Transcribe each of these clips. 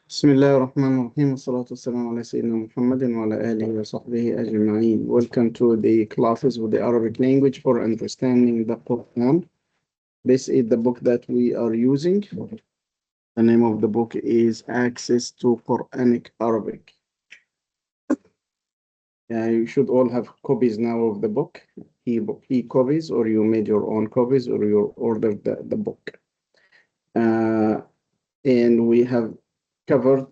بسم الله الرحمن الرحيم والصلاة والسلام على سيدنا محمد وعلى آله وصحبه أجمعين. Welcome to the classes with the Arabic language for understanding the Quran. This is the book that we are using. The name of the book is Access to Quranic Arabic. You should all have copies now of the book, e-copies, or you made your own copies, or you ordered the book. And we have covered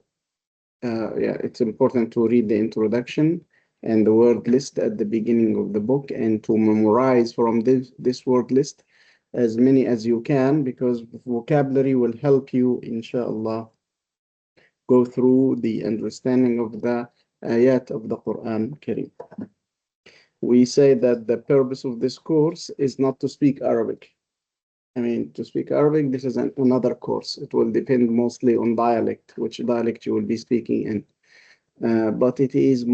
it's important to read the introduction and the word list at the beginning of the book and to memorize from this word list as many as you can, because vocabulary will help you, inshallah, go through the understanding of the ayat of the Quran Kareem. We say that the purpose of this course is not to speak Arabic. To speak Arabic, this is another course. It will depend mostly on dialect, which dialect you will be speaking in. But it is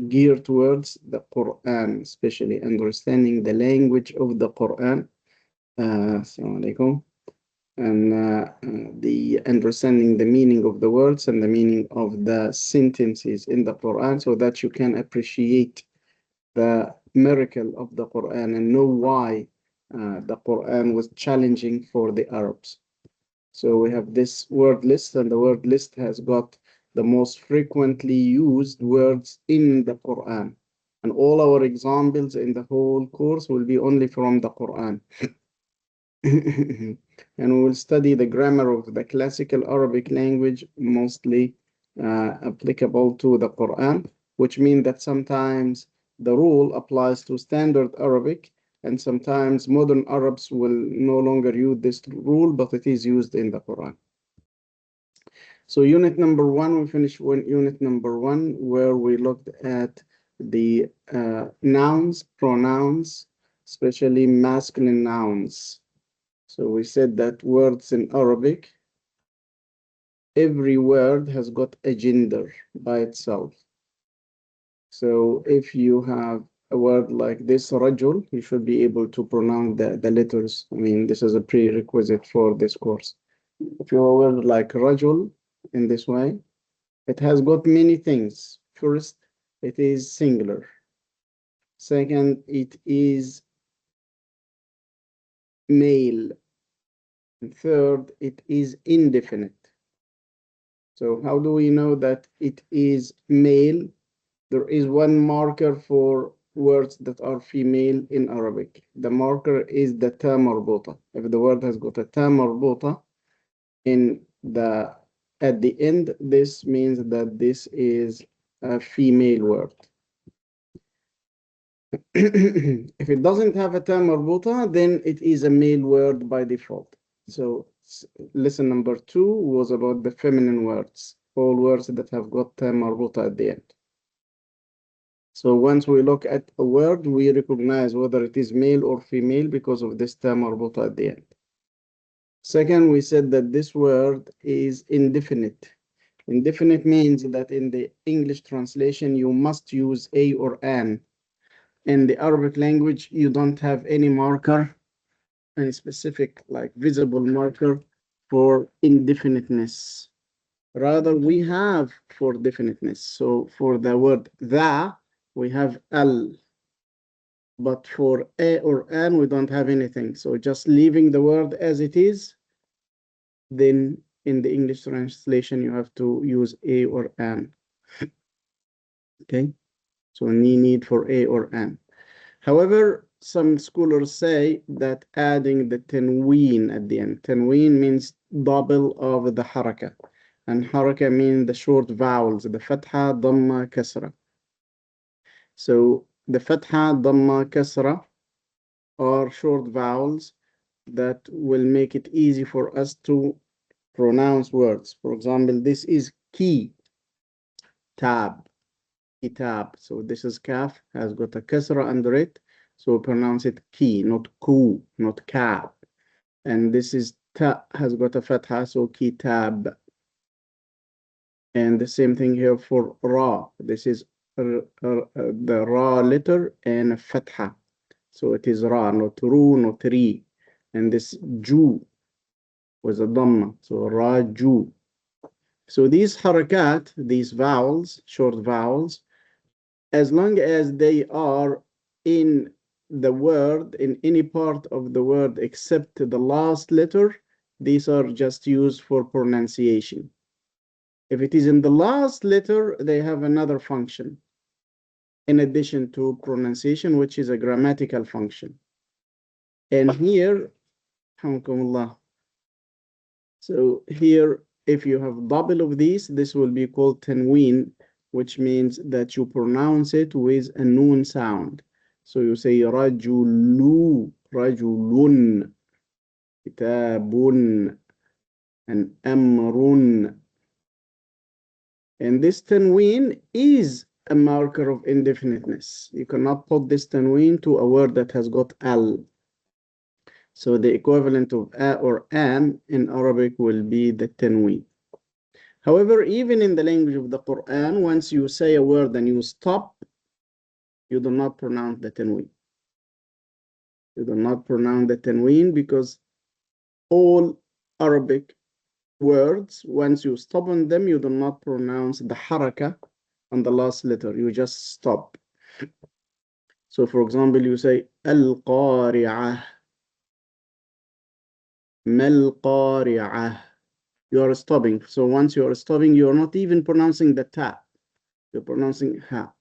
geared towards the Quran, especially understanding the language of the Quran. Assalamu alaikum. And the understanding the meaning of the words and the meaning of the sentences in the Quran, so that you can appreciate the miracle of the Quran and know why the Quran was challenging for the Arabs. So we have this word list, and the word list has got the most frequently used words in the Quran. And all our examples in the whole course will be only from the Quran. And we will study the grammar of the classical Arabic language, mostly applicable to the Quran, which means that sometimes the rule applies to standard Arabic, and sometimes modern Arabs will no longer use this rule, but it is used in the Quran. So unit number one, we finished unit number one, where we looked at the nouns, pronouns, especially masculine nouns. So we said that words in Arabic, every word has got a gender by itself. So if you have a word like this, rajul, you should be able to pronounce the letters. This is a prerequisite for this course. If you have a word like rajul in this way, it has got many things. First, it is singular. Second, it is male. And third, it is indefinite. So how do we know that it is male? There is one marker for words that are female in Arabic. The marker is the ta marbuta. If the word has got a ta marbuta at the end, this means that this is a female word. If it doesn't have a ta marbuta, then it is a male word by default. So lesson number 2 was about the feminine words, all words that have got ta marbuta at the end. So once we look at a word, we recognize whether it is male or female because of this ta marbuta at the end. Second, we said that this word is indefinite. Indefinite means that in the English translation, you must use a or an. In the Arabic language, you don't have any marker, any specific, like visible marker for indefiniteness. Rather, we have for definiteness. So for the word the, we have al. But for a or an, we don't have anything. So just leaving the word as it is, then in the English translation, you have to use a or an. Okay, so need for a or an. However, some scholars say that adding the tanween at the end. Tanween means double of the haraka. And haraka means the short vowels, the fatha, dhamma, kasra. So the fatha, dhamma, kasra are short vowels that will make it easy for us to pronounce words. For example, this is ki, tab, kitab. So this is kaf, has got a kasra under it. So pronounce it ki, not ku, not ka. And this is ta, has got a fatha, so kitab. And the same thing here for ra. This is the ra letter and a fatha. So it is ra, not ru, not ri. And this ju, with a dhamma. So raju. So these harakat, these vowels, short vowels, as long as they are in the word, in any part of the word except the last letter, these are just used for pronunciation. If it is in the last letter, they have another function in addition to pronunciation, which is a grammatical function. And here, alhamdulillah, so here, if you have double of these, this will be called tanween, which means that you pronounce it with a noon sound. So you say rajulu, rajulun, kitabun, and amrun. And this tanween is a marker of indefiniteness. You cannot put this tanween to a word that has got al. So the equivalent of a or an in Arabic will be the tanween. However, even in the language of the Quran, once you say a word and you stop, you do not pronounce the tanween. You do not pronounce the tanween because all Arabic words, once you stop on them, you do not pronounce the haraka on the last letter. You just stop. So, for example, you say al-qari'ah, mal-qari'ah. You are stopping. So once you are stopping, you are not even pronouncing the ta. You're pronouncing ha.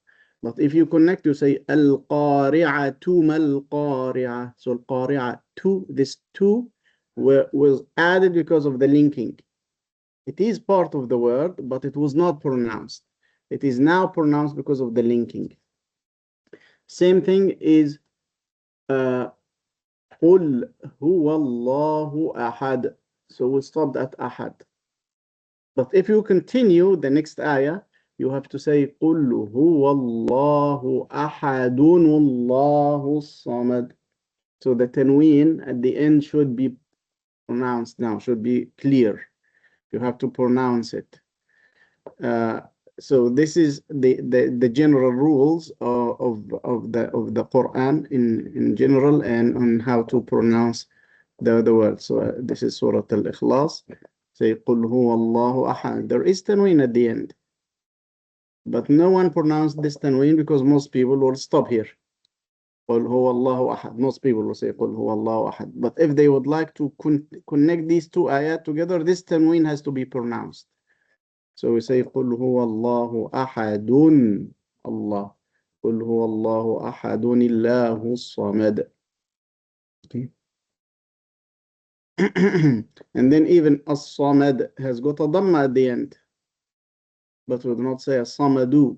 But if you connect, you say al-qari'atu mal-qari'ah. So al-qari'atu, this two was added because of the linking. It is part of the word, but it was not pronounced. It is now pronounced because of the linking. Same thing is قُلْ هُوَ اللَّهُ أَحَدٌ. So we stopped at ahad. But if you continue the next ayah, you have to say قُلْ هُوَ اللَّهُ أَحَدٌ وَاللَّهُ الصَّمَدُ. So the tanween at the end should be pronounced now, should be clear. You have to pronounce it. So this is the general rules of the Quran in general and on how to pronounce the word. So this is Surah Al-Ikhlas. Say قُلْ هُوَ اللَّهُ أَحَدٌ. There is tanween at the end, but no one pronounced this tanween because most people will stop here. قُلْ هُوَ اللَّهُ أَحَدٌ. Most people will say قُلْ هُوَ اللَّهُ أَحَدٌ. But if they would like to connect these two ayat together, this tanween has to be pronounced. So we say قُلْ هُوَ اللَّهُ أَحَدٌ Allah. قُلْ هُوَ اللَّهُ أَحَدٌ اللَّهُ الصَّمَدُ. Okay. And then even as-samad has got a dhamma at the end. But we do not say as-samadu.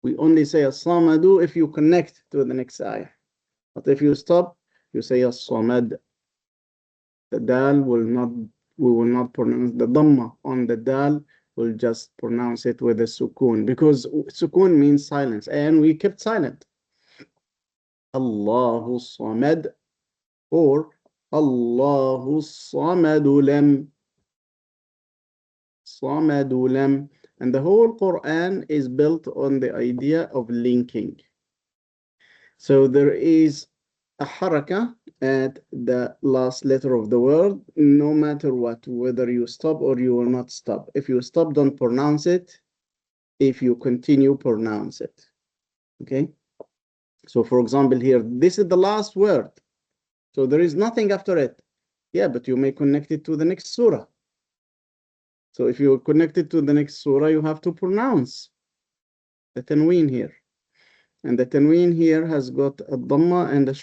We only say as-samadu if you connect to the next ayah. But if you stop, you say as-samad. The dal will not, we will not pronounce the dhamma on the dal. We'll just pronounce it with a sukoon because sukoon means silence and we kept silent. Allahu samad or Allahu samadu lam. Samadu lam. And the whole Quran is built on the idea of linking. So there is a haraka at the last letter of the word, no matter what, whether you stop or you will not stop. If you stop, don't pronounce it. If you continue, pronounce it. Okay? So for example here, this is the last word. So there is nothing after it. Yeah, but you may connect it to the next surah. So if you connect it to the next surah, you have to pronounce the tanween here. And the tanween here has got a dhamma and a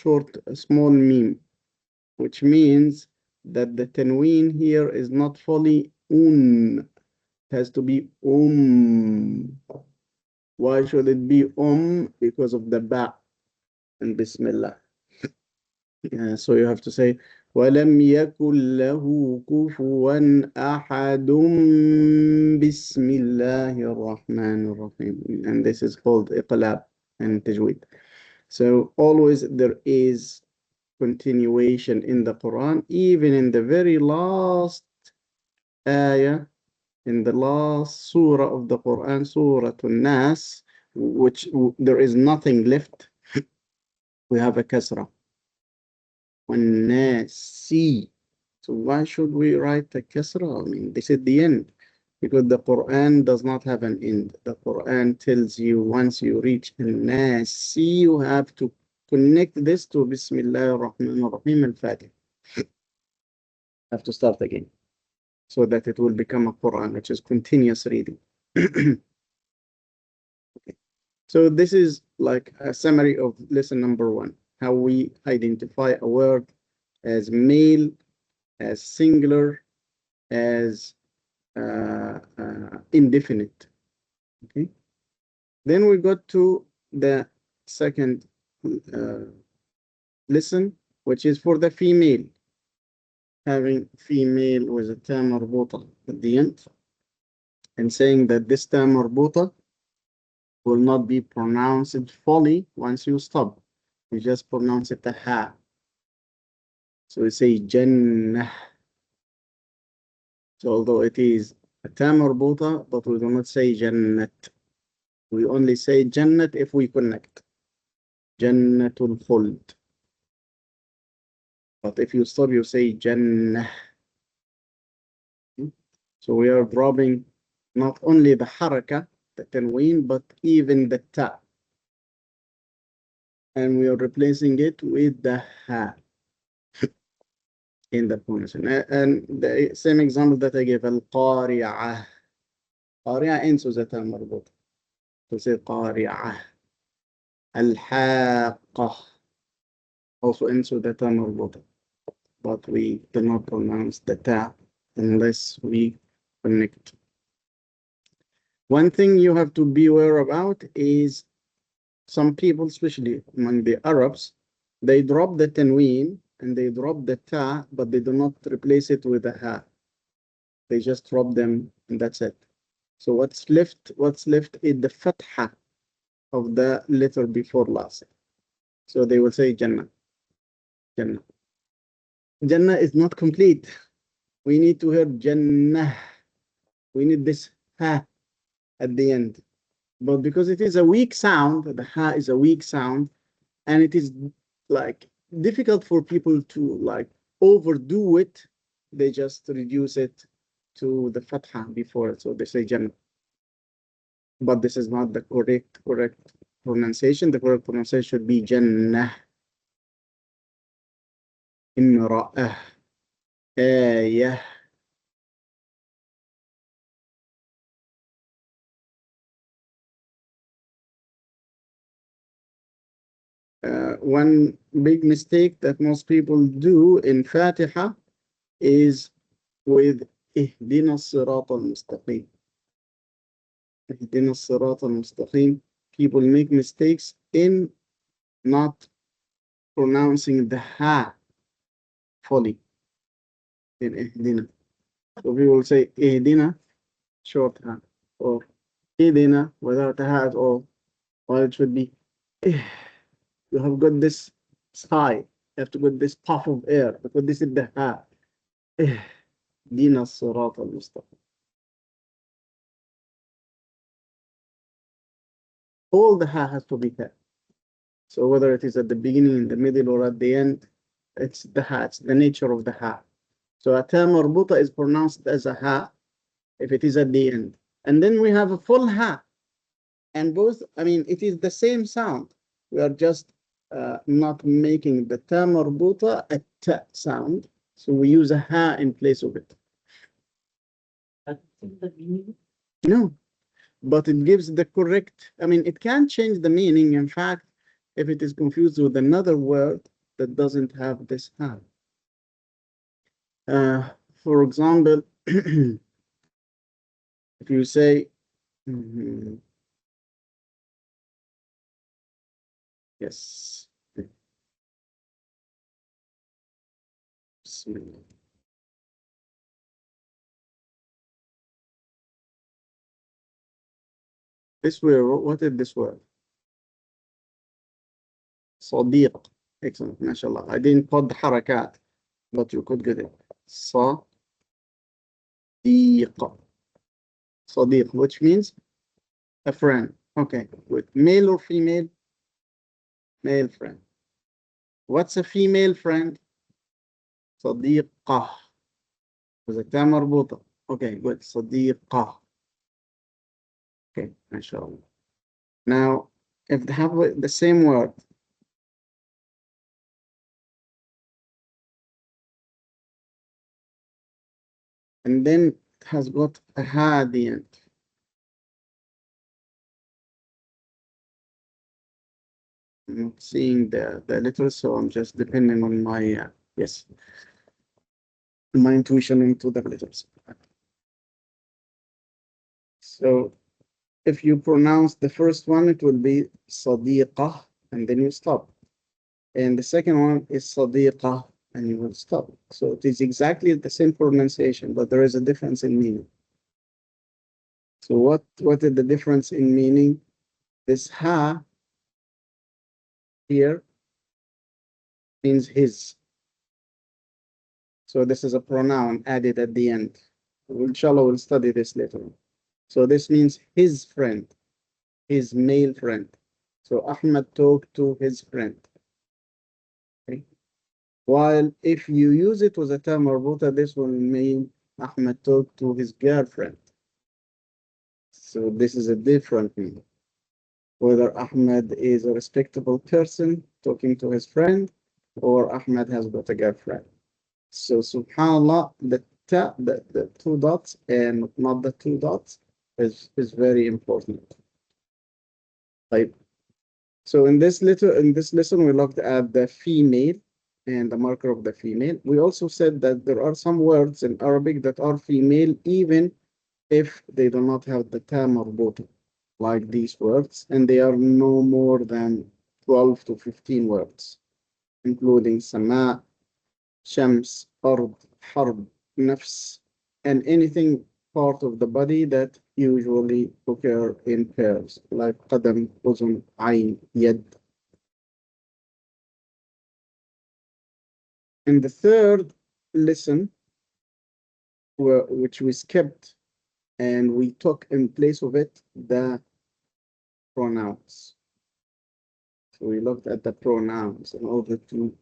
small meme, which means that the tanween here is not fully un. It has to be Why should it be Because of the ba and bismillah. So you have to say وَلَمْ يَكُنْ لَهُ كُفُوًا أَحَدٌ بِسْمِ اللَّهِ الرَّحْمَنِ الرَّحِيمِ. And this is called iqlab and tajweed. So always there is continuation in the Quran, even in the very last ayah, in the last surah of the Quran, Surah An-Nas, which there is nothing left. We have a kasra. So So why should we write a kasra? I mean, this is the end. Because the Quran does not have an end. The Quran tells you once you reach al-Nasi, you have to connect this to Bismillah ar-Rahman ar-Rahim al-Fatih. Have to start again so that it will become a Quran, which is continuous reading. So this is like a summary of lesson number 1, how we identify a word as male, as singular, as indefinite. Okay. Then we got to the second lesson, which is for the female, having female with a ta marbuta at the end, and saying that this ta marbuta will not be pronounced fully once you stop. You just pronounce it a ha. So we say jannah. So although it is a ta marbuta, but we do not say jannat. We only say jannat if we connect. Jannatul khuld. But if you stop, you say jannah. So we are dropping not only the haraka, the tanween, but even the ta. And we are replacing it with the ha in the pronunciation. And the same example that I gave, al-qari'ah. Qari'ah ends with a ta marbut. So say qari'ah. Al-haqqah also ends with a ta marbut. But we do not pronounce the ta unless we connect. One thing you have to be aware about is some people, especially among the Arabs, they drop the tanween and they drop the ta, but they do not replace it with a ha. They just drop them and that's it. So what's left is the fatha of the letter before last. So they will say Jannah. Jannah. Jannah is not complete. We need to hear Jannah. We need this ha at the end. But because it is a weak sound, the ha is a weak sound, and it is like difficult for people to like overdo it, they just reduce it to the fatha before it. So they say Jannah. But this is not the correct pronunciation. The correct pronunciation should be Jannah. Imra'ah. Ayah. One big mistake that most people do in Fatiha is with Ihdina as-sirata al-mustaqim. Ihdina as-sirata al-mustaqim. People make mistakes in not pronouncing the ha fully in Ihdina. So we will say Ihdina, short ha, or Ihdina without a ha at all, or it should be you have got this sigh, you have to get this puff of air because this is the ha. Ihdina as-sirata al-mustaqim. All the ha has to be ha. So whether it is at the beginning, in the middle, or at the end, it's the ha. It's the nature of the ha. So a ta marbuta is pronounced as a ha if it is at the end. And then we have a full ha. And both, I mean, it is the same sound. We are just not making the ta marbuta a ta sound. So we use a ha in place of it. No, but it gives the correct, I mean, it can change the meaning. In fact, if it is confused with another word that doesn't have this ha. For example, if you say, yes, this word, what is this word? صديق. Excellent, mashallah. I didn't put the harakat, but you could get it. صديق. صديق, which means a friend. Okay, with male or female? Male friend. What's a female friend? صديقة. was a تاء مربوطة. Okay, good. صديقة. Okay, mashallah. Now, if they have the same word, and then it has got a ha at the end. I'm not seeing the letters, so I'm just depending on my, yes, my intuition into the letters. So if you pronounce the first one, it will be صديقة, and then you stop. And the second one is صديقة, and you will stop. So it is exactly the same pronunciation, but there is a difference in meaning. So what is the difference in meaning? This ha here means his. So this is a pronoun added at the end. Inshallah, we'll study this later on. So this means his friend, his male friend. So Ahmed talked to his friend. Okay. While if you use it with a term marbuta, this will mean Ahmed talked to his girlfriend. So this is a different meaning. Whether Ahmed is a respectable person talking to his friend, or Ahmed has got a girlfriend. So subhanallah, the two dots and not the two dots is very important. Like, so in this lesson we looked at the female and the marker of the female. We also said that there are some words in Arabic that are female even if they do not have the ta marbuta, like these words, and they are no more than 12 to 15 words, including sama, shams, ard, harb, nafs, and anything part of the body that usually occur in pairs, like qadam, uzun, ayn, yad. In the third lesson, which we skipped, and we took in place of it the pronouns. So we looked at the pronouns in order to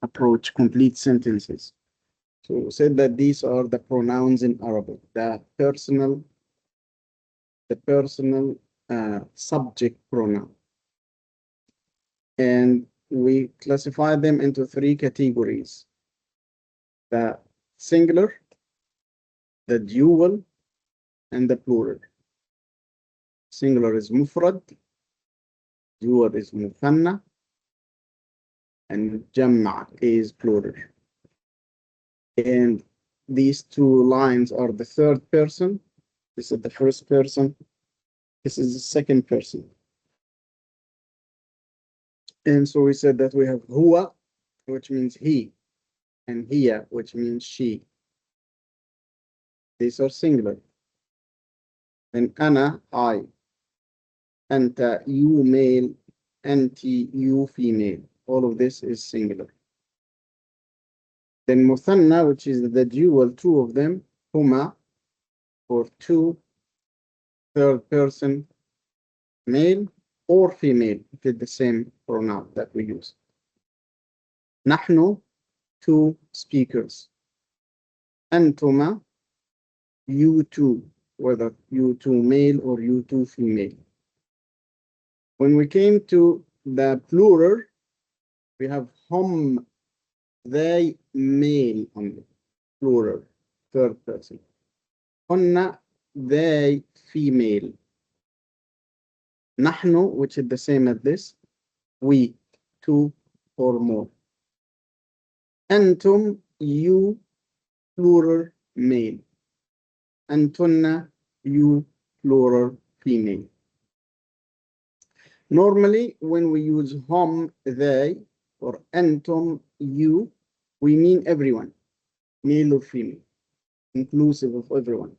approach complete sentences. So we said that these are the pronouns in Arabic, the personal subject pronoun. And we classify them into three categories: the singular, the dual, and the plural. Singular is mufrad, dual is muthanna, and jamma is plural. And these two lines are the third person. This is the first person. This is the second person. And so we said that we have huwa, which means he, and hiya, which means she. These are singular. And ana, I. Anta, you male. Anti, you female. All of this is singular. Then muthanna, which is the dual, two of them, huma, for two, third person, male or female. It is the same pronoun that we use. Nahnu, two speakers. Antuma, you two, whether you two male or you two female. When we came to the plural, we have hum, they male only, plural, third person. Hunna, they female. Nahnu, which is the same as this, we, two or more. Antum, you, plural, male. Antunna, you, plural, female. Normally, when we use hum, they, or antum, you, we mean everyone, male or female, inclusive of everyone.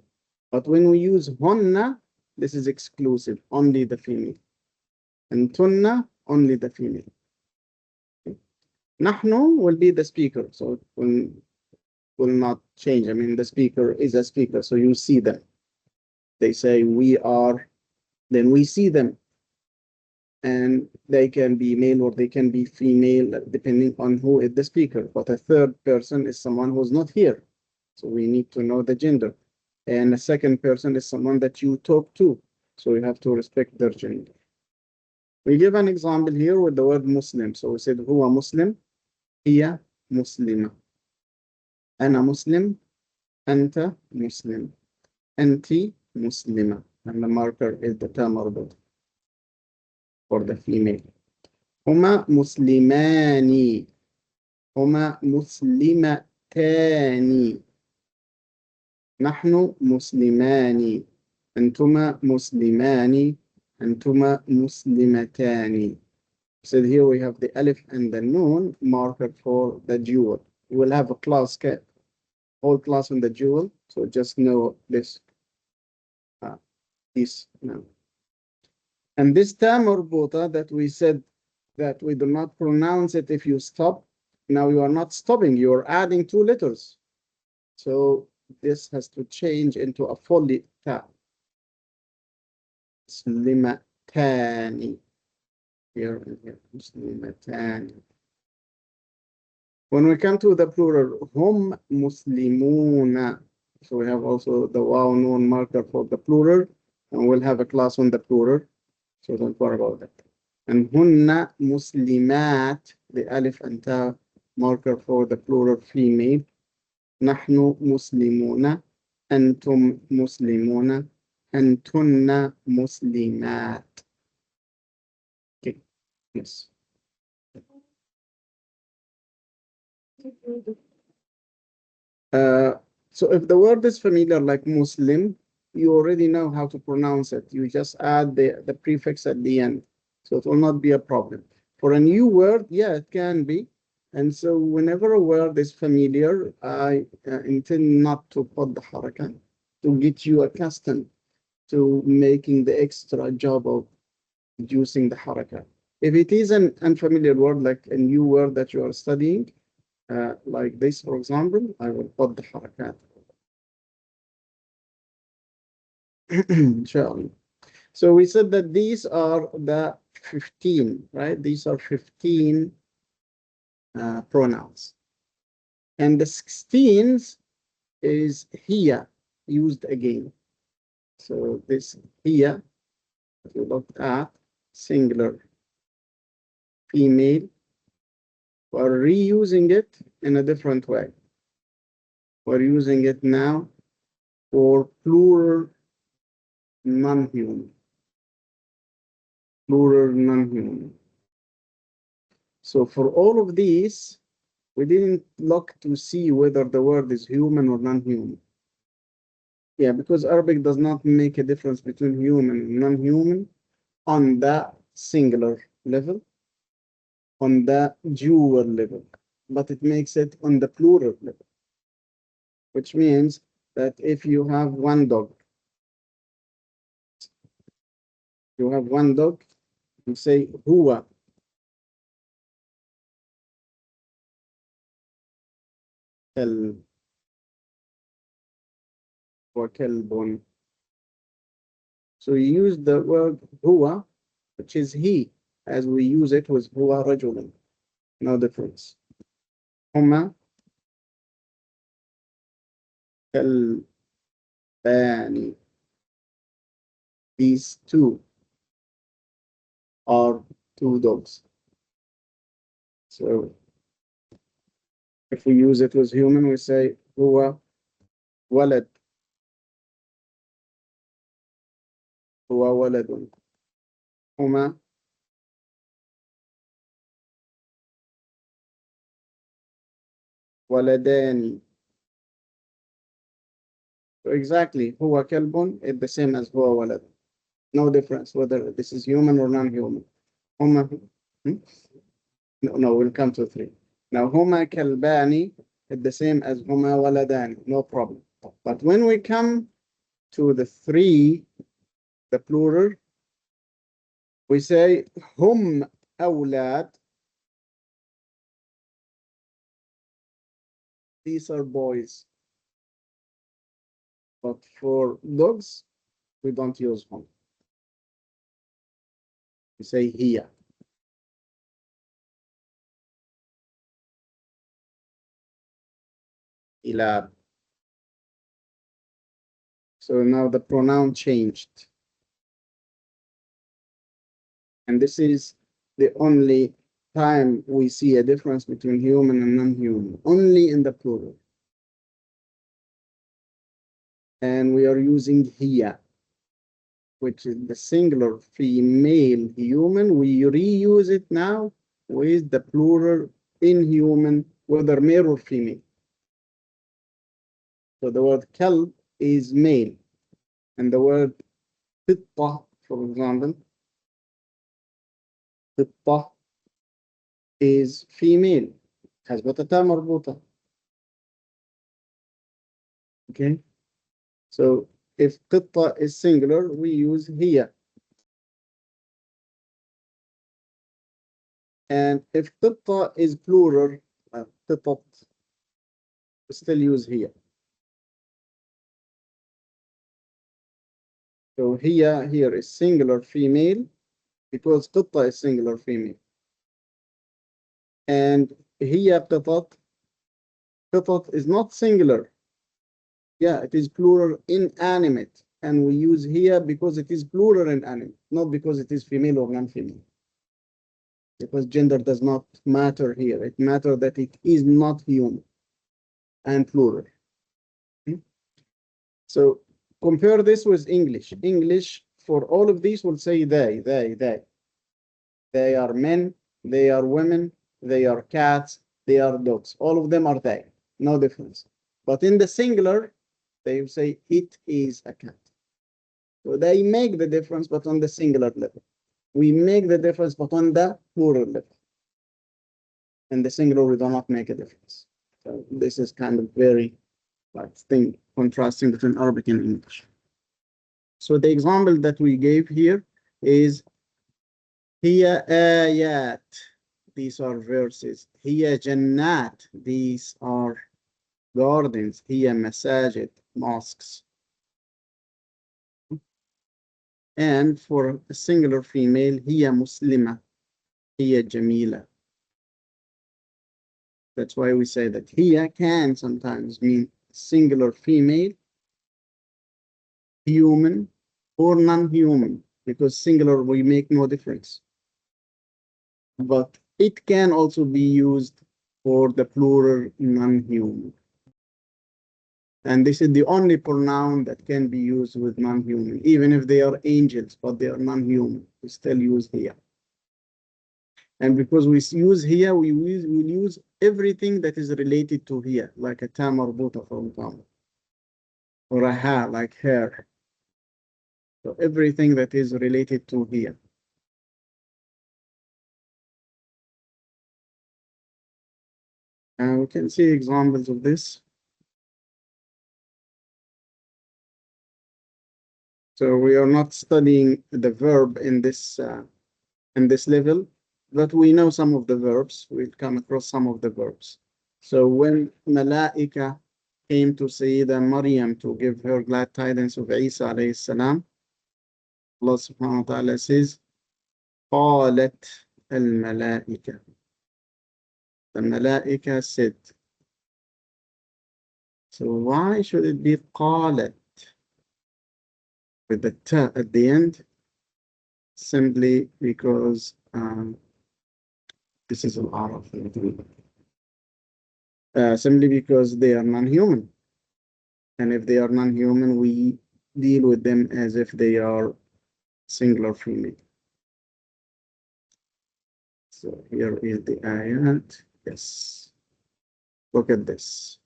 But when we use hunna, this is exclusive, only the female. And tunna, only the female. Nahnu will be the speaker, so it will not change. I mean, the speaker is a speaker, so you see them. They say we are, then we see them. And they can be male or they can be female, depending on who is the speaker. But a third person is someone who's not here. So we need to know the gender. And the second person is someone that you talk to. So you have to respect their gender. We give an example here with the word Muslim. So we said, هو Muslim, هي مسلمة. أنا مسلم, أنت مسلم. أنت مسلمة. And the marker is the term marbuط for the female. هما مسلمان. هما مسلمتان. نحن مسلمان. أنتما مسلمان. أنتما مسلمتان. So here we have the alif and the noon marker for the dual. We'll have a class, whole class on the dual. So just know this. This now. And this term marbuta that we said that we do not pronounce it if you stop. Now you are not stopping, you are adding two letters. So this has to change into a full ta. Muslimatani. Here and here. Muslimatani. When we come to the plural, hum muslimuna. So we have also the wow noon marker for the plural, and we'll have a class on the plural. So don't worry about that. And hunna muslimat, the alif and ta marker for the plural female. نحن مسلمون. أنتم مسلمون. أنتن مسلمات. Okay. Yes. So if the word is familiar like Muslim, you already know how to pronounce it. You just add the prefix at the end. So it will not be a problem. For a new word, yeah, it can be. And so whenever a word is familiar, I intend not to put the haraka to get you accustomed to making the extra job of using the haraka. If it is an unfamiliar word, like a new word that you are studying, like this, for example, I will put the harakat. Inshallah. So we said that these are the 15, right? These are 15 pronouns. And the 16th is here, used again. So this here, if you look at, singular, female, we're reusing it in a different way. We're using it now for plural non-human. Plural non-human. So for all of these, we didn't look to see whether the word is human or non-human. Yeah, because Arabic does not make a difference between human and non-human on the singular level, on the dual level, but it makes it on the plural level, which means that if you have one dog, you say huwa. كلب وكلب. So you use the word huwa, which is he, as we use it with huwa رجل. No difference. هما كلبان. These two are two dogs. So if we use it with human, we say huwa ولد. هو ولد. هما ولدان. So exactly, هو كلب is the same as هو ولد. No difference whether this is human or non-human. هما No, we'll come to three. Now هما كلبان is the same as هما ولدان. No problem. But when we come to the three, the plural, we say هم أولاد. These are boys. But for dogs, we don't use hum. We say here. إلى. So now the pronoun changed. And this is the only time we see a difference between human and non-human, only in the plural. And we are using here, which is the singular female human. We reuse it now with the plural inhuman, whether male or female. So the word kalb is male, and the word قطة, for example, قطة is female, has got a ta مربوطة. Okay, so if قطة is singular, we use here. And if قطة is plural, قطط, we still use here. So here is singular female because قطة is singular female. And here قطط is not singular. Yeah, it is plural inanimate. And we use here because it is plural inanimate, not because it is female or non-female. Because gender does not matter here. It matters that it is not human and plural. So compare this with English. English, for all of these, will say they. They are men, they are women, they are cats, they are dogs. All of them are they. No difference. But in the singular, they say it is a cat. So they make the difference, but on the singular level. We make the difference, but on the plural level. In the singular, we do not make a difference. So this is kind of very thing contrasting between Arabic and English. So the example that we gave here is hiya ayat. These are verses. Hiya jannat. These are gardens. Hiya masajid, mosques. And for a singular female, hiya muslima. Hiya jamila. That's why we say that hiya can sometimes mean singular female, human, or non-human, because singular we make no difference. But it can also be used for the plural non-human. And this is the only pronoun that can be used with non-human, even if they are angels, but they are non-human. We still use here. And because we use here, we will use everything that is related to here, like a ta marbuta, for example, or a ha, like hair. So everything that is related to here. And we can see examples of this. So we are not studying the verb in this level, but we know some of the verbs. We'll come across some of the verbs. So when Malaika came to Sayyida Maryam to give her glad tidings of Isa alayhi salam, Allah subhanahu wa ta'ala says, قالت الملائكة. The Malaika said. So why should it be قالت with the ta at the end? Simply because this is an Arab. Simply because they are non-human. And if they are non-human, we deal with them as if they are singular female. So here is the ayat. Yes. Look at this.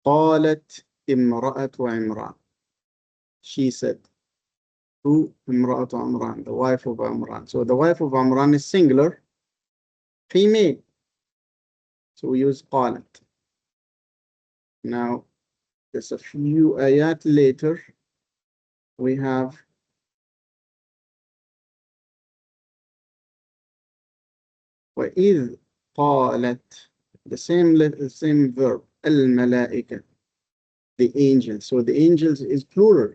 قالت امرأة عمران. She said to امرأة عمران, the wife of Amran. So the wife of Amran is singular, female. So we use قالت. Now, just a few ayat later, we have وإذ قالت, the same verb, الملائكة, the angels. So the angels is plural,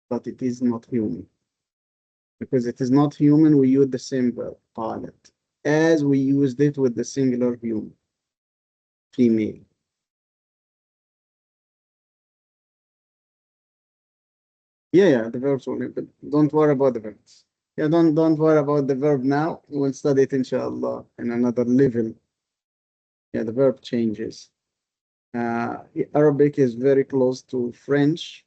but it is not human. Because it is not human, we use the same verb, قالت, as we used it with the singular human, female. Yeah, the verbs only, but don't worry about the verbs. Yeah, don't worry about the verb now. We'll study it inshallah in another level. Yeah, the verb changes. Uh, Arabic is very close to French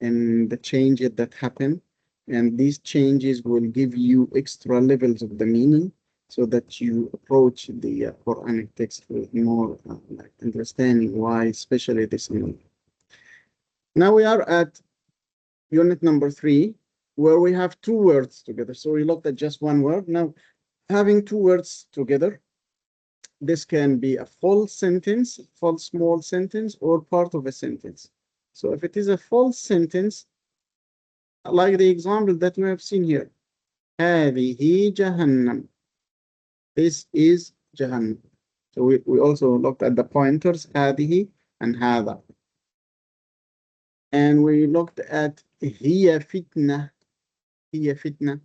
and the changes that happen. And these changes will give you extra levels of the meaning so that you approach the Quranic text with more like understanding why, especially this meaning. Now we are at unit number 3, where we have two words together. So we looked at just one word. Now, having two words together, this can be a full sentence, full small sentence, or part of a sentence. So if it is a full sentence, like the example that we have seen here, هذه جهنم. This is Jahannam. So we also looked at the pointers, هذه and هذا. And we looked at هي فتنة. هي فتنة.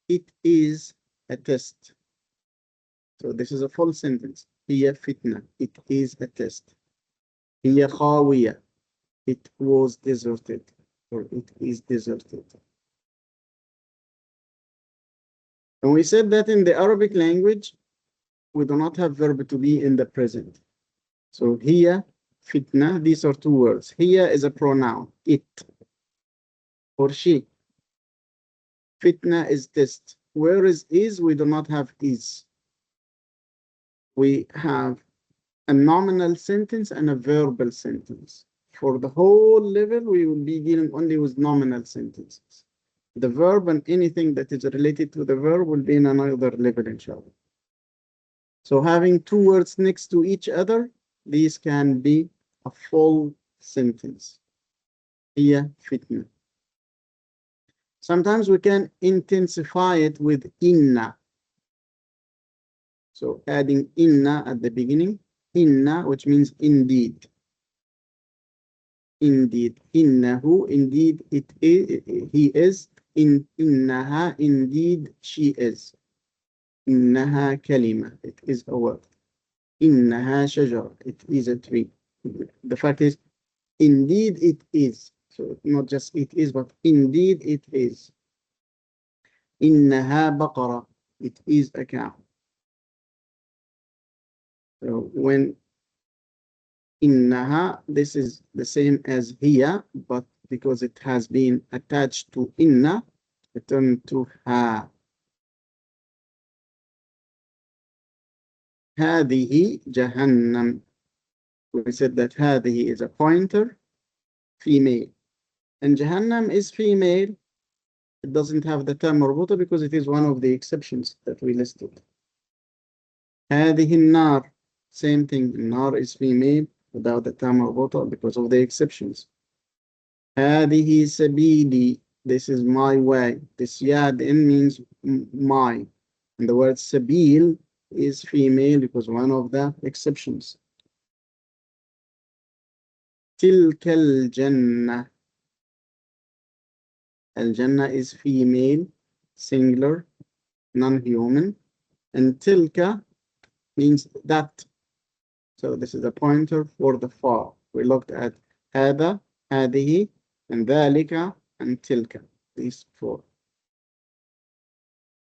It is a test. So this is a full sentence. هي فتنة. It is a test. هي خاوية. It was deserted. Or it is deserted. And we said that in the Arabic language, we do not have verb to be in the present. So هي فتنة, these are two words. هي is a pronoun, it or she. Fitna is test. Where is, we do not have is. We have a nominal sentence and a verbal sentence. For the whole level, we will be dealing only with nominal sentences. The verb and anything that is related to the verb will be in another level, inshallah. So having two words next to each other, these can be a full sentence. هي فتنة. Sometimes we can intensify it with inna. So adding inna at the beginning, inna, which means indeed. Indeed, innahu, indeed it is, he is, innaha, indeed she is. Innaha kalima, it is a word. Innaha shajar, it is a tree. The fact is, indeed it is. So not just it is, but indeed it is. Innaha baqara, it is a cow. So when innaha, this is the same as hiya, but because it has been attached to inna, it turned to ha. هذه جهنم. We said that هذه is a pointer, female. And Jahannam is female. It doesn't have the term مربوطة because it is one of the exceptions that we listed. هذه النار, same thing. النار is female without the term مربوطة because of the exceptions. هذه سبيلي, this is my way. This ya at the end means my. And the word sabil is female because one of the exceptions. تلك الجنة. Al-Jannah is female, singular, non-human. And tilka means that. So this is a pointer for the far. We looked at هذا, هذه, and ذلك, and tilka. These four.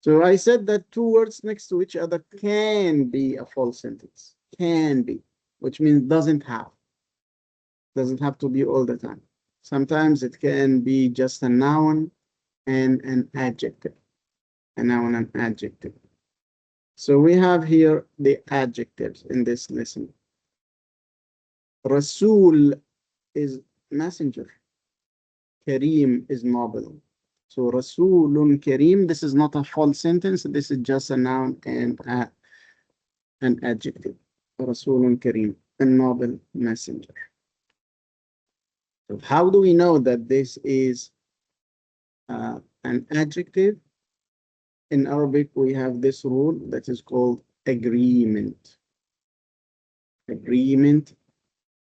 So I said that two words next to each other can be a full sentence. Can be, which means doesn't have. Doesn't have to be all the time. Sometimes it can be just a noun and an adjective. A noun and adjective. So we have here the adjectives in this lesson. Rasul is messenger. Kareem is noble. So Rasulun Kareem, this is not a full sentence. This is just a noun and an adjective. Rasulun Kareem, a noble messenger. So how do we know that this is an adjective? In Arabic, we have this rule that is called agreement. Agreement,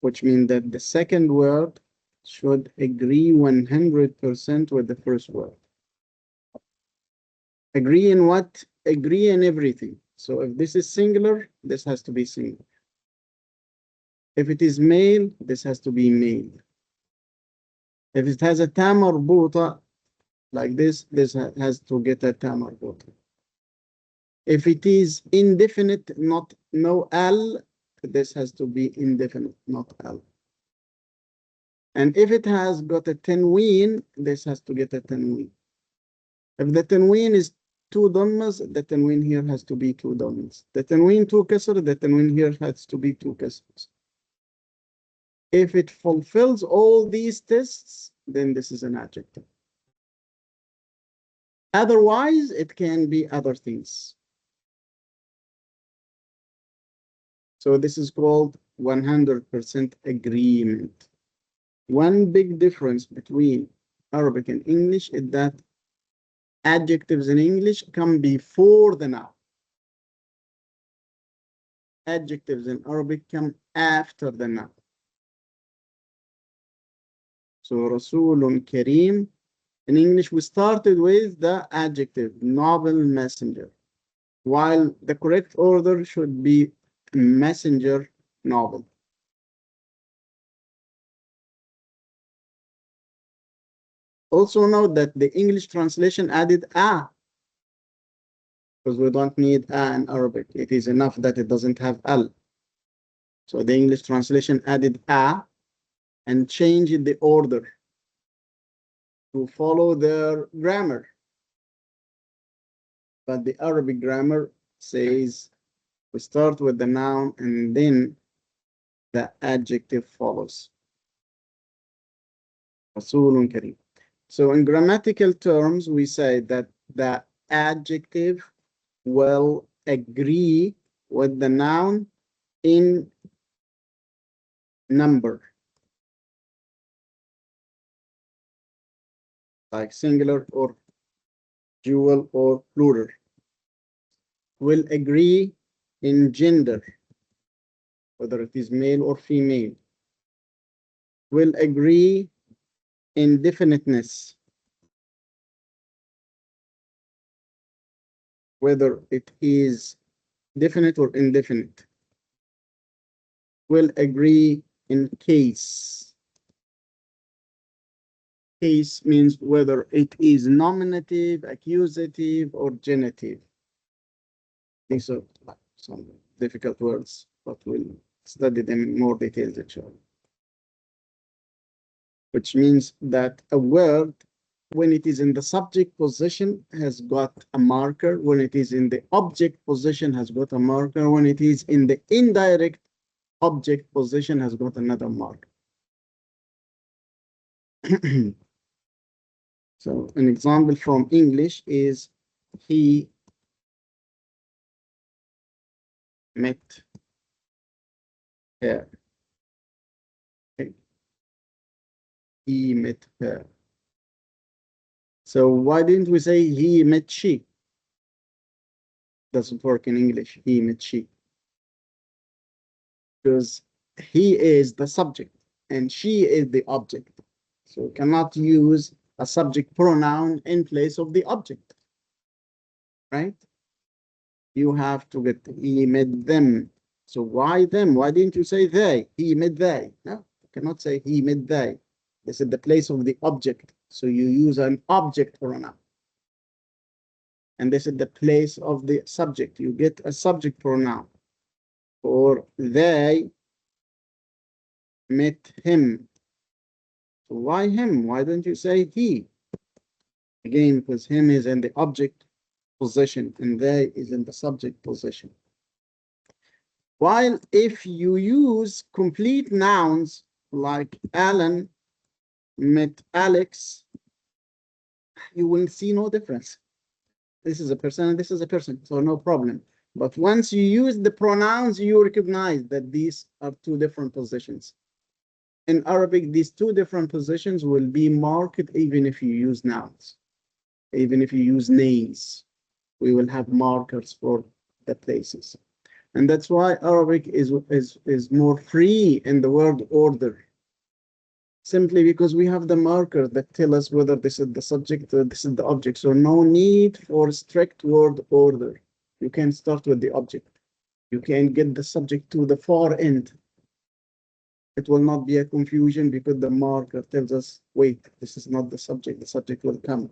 which means that the second word should agree 100% with the first word. Agree in what? Agree in everything. So if this is singular, this has to be singular. If it is male, this has to be male. If it has a ta marbuta, like this has to get a term marbuta. If it is indefinite, not no L, this has to be indefinite, not L. And if it has got a tanween, this has to get a tanween. If the tanween is two dhammas, the tanween here has to be two dhammas. The tanween two kasr, the tanween here has to be two kasrs. If it fulfills all these tests, then this is an adjective. Otherwise, it can be other things. So this is called 100% agreement. One big difference between Arabic and English is that adjectives in English come before the noun. Adjectives in Arabic come after the noun. So Rasulun Kareem. In English, we started with the adjective, noble messenger, while the correct order should be messenger, noble. Also note that the English translation added a, because we don't need a in Arabic. It is enough that it doesn't have al. So the English translation added a and changed the order to follow their grammar. But the Arabic grammar says we start with the noun and then the adjective follows. Rasulun Kareem. So in grammatical terms, we say that the adjective will agree with the noun in number, like singular or dual or plural. Will agree in gender, whether it is male or female. Will agree in definiteness, whether it is definite or indefinite. Will agree in case. Case means whether it is nominative, accusative, or genitive. These are some difficult words, but we'll study them in more details, actually. Which means that a word, when it is in the subject position, has got a marker. When it is in the object position, has got a marker. When it is in the indirect object position, has got another marker. So an example from English is he met her. Okay. He met her. So why didn't we say he met she? Doesn't work in English. He met she. Because he is the subject and she is the object. So we cannot use a subject pronoun in place of the object, right? You have to get he met them. So why them? Why didn't you say they? He met they. No, you cannot say he met they. This is the place of the object. So you use an object pronoun. And this is the place of the subject. You get a subject pronoun. Or they met him. So why him? Why don't you say he? Again, because him is in the object position and they is in the subject position. While if you use complete nouns like Alan met Alex, you will see no difference. This is a person and this is a person, so no problem. But once you use the pronouns, you recognize that these are two different positions. In Arabic, these two different positions will be marked even if you use nouns, even if you use names. We will have markers for the places. And that's why Arabic is more free in the word order. Simply because we have the markers that tell us whether this is the subject or this is the object. So no need for strict word order. You can start with the object. You can get the subject to the far end. It will not be a confusion because the marker tells us, wait, this is not the subject will come.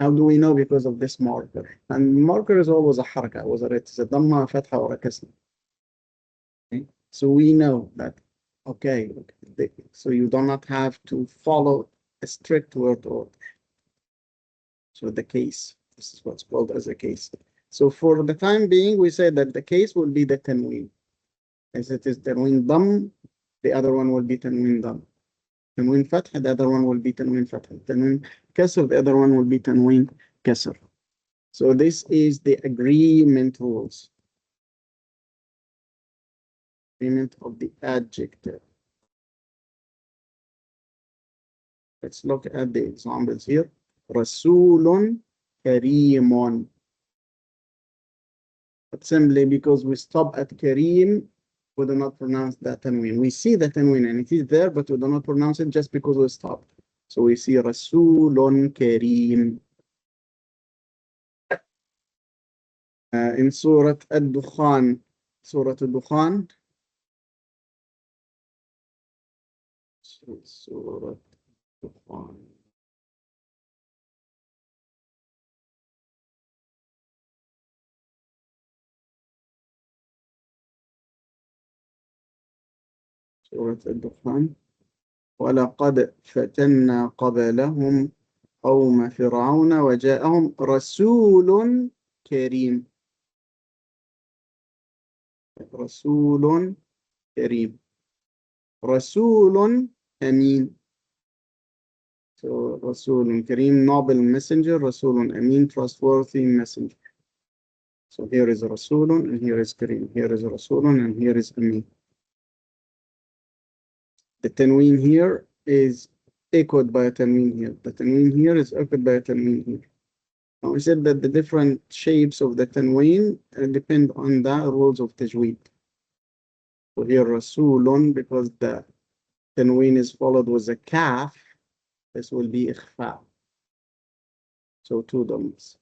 How do we know? Because of this marker. And marker is always a حركة, whether it's a ضمة, فتحة, or a كسرة. Okay? So we know that, okay, so you do not have to follow a strict word order. So the case, this is what's called as a case. So for the time being, we say that the case will be the tanween. As it is tanween ضم, the other one will be tanween ضم. Tanween فتح, the other one will be tanween فتح. Tanween كسر, the other one will be tanween كسر. So this is the agreement rules. Agreement of the adjective. Let's look at the examples here. رسول كريم. But simply because we stop at Kareem, we do not pronounce that tanween. We see the tanween and it is there, but we do not pronounce it just because we stopped. So we see Rasulun Kareem. In Surah Ad-Dukhan, Surah Ad-Dukhan, Surah Ad-Dukhan. Surah Ad-Dukhan. ولقد فتنا قبلهم قوم فرعون وجاءهم رسول كريم. رسول كريم. رسول أمين. So رسول كريم, noble messenger. رسول أمين, trustworthy messenger. So here is رسول and here is كريم. Here is رسول and here is أمين. The tanween here is echoed by a tanween here. The tanween here is echoed by a tanween here. Now we said that the different shapes of the tanween depend on the rules of tajweed. So here rasulun, because the tanween is followed with a kaf, this will be ikhfa. So two dhammas.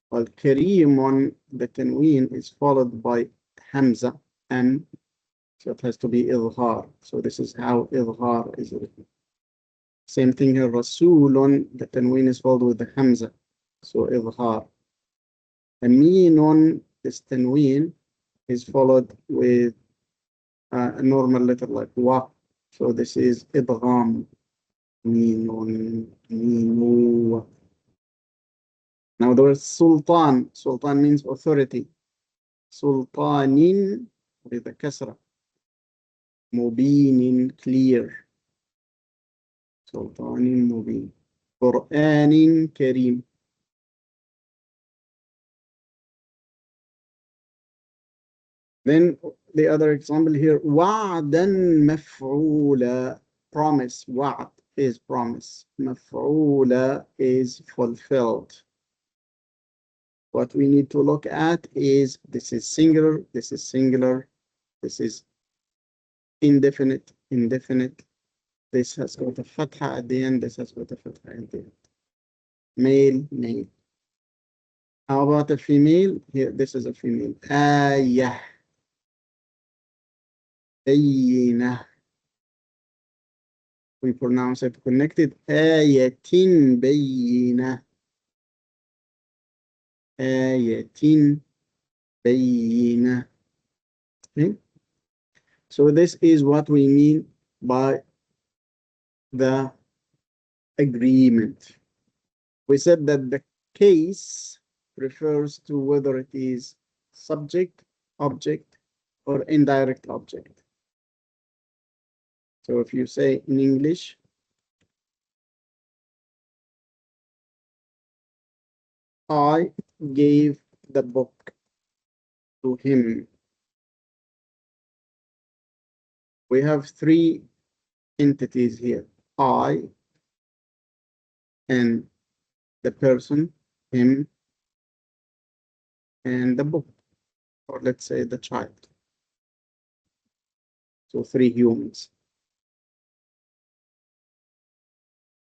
While karimun, the tanween is followed by hamza, and so it has to be idhar. So this is how idhar is written. Same thing here, rasulun, the tanween is followed with the hamza. So idhar. Aminun, this tanween is followed with a normal letter like wa. So this is idgham. Minun, minu. Now the word sultan. Sultan means authority. Sultanin with a kasra. Mubinin, clear. Sultanin mubin. Qur'anin kareem. Then the other example here, وعدا مفعولا, promise. وعد is promise. مفعولا is fulfilled. What we need to look at is this is singular, this is singular, this is indefinite, indefinite. This has got a fatha at the end, this has got a fatha at the end. Male, male. How about a female? Here, this is a female. آية. بينة. We pronounce it connected. آية بينة. آية بينة. Okay? So this is what we mean by the agreement. We said that the case refers to whether it is subject, object, or indirect object. So if you say in English, I gave the book to him. We have three entities here. I and the person, him, and the book, or let's say the child. So three humans.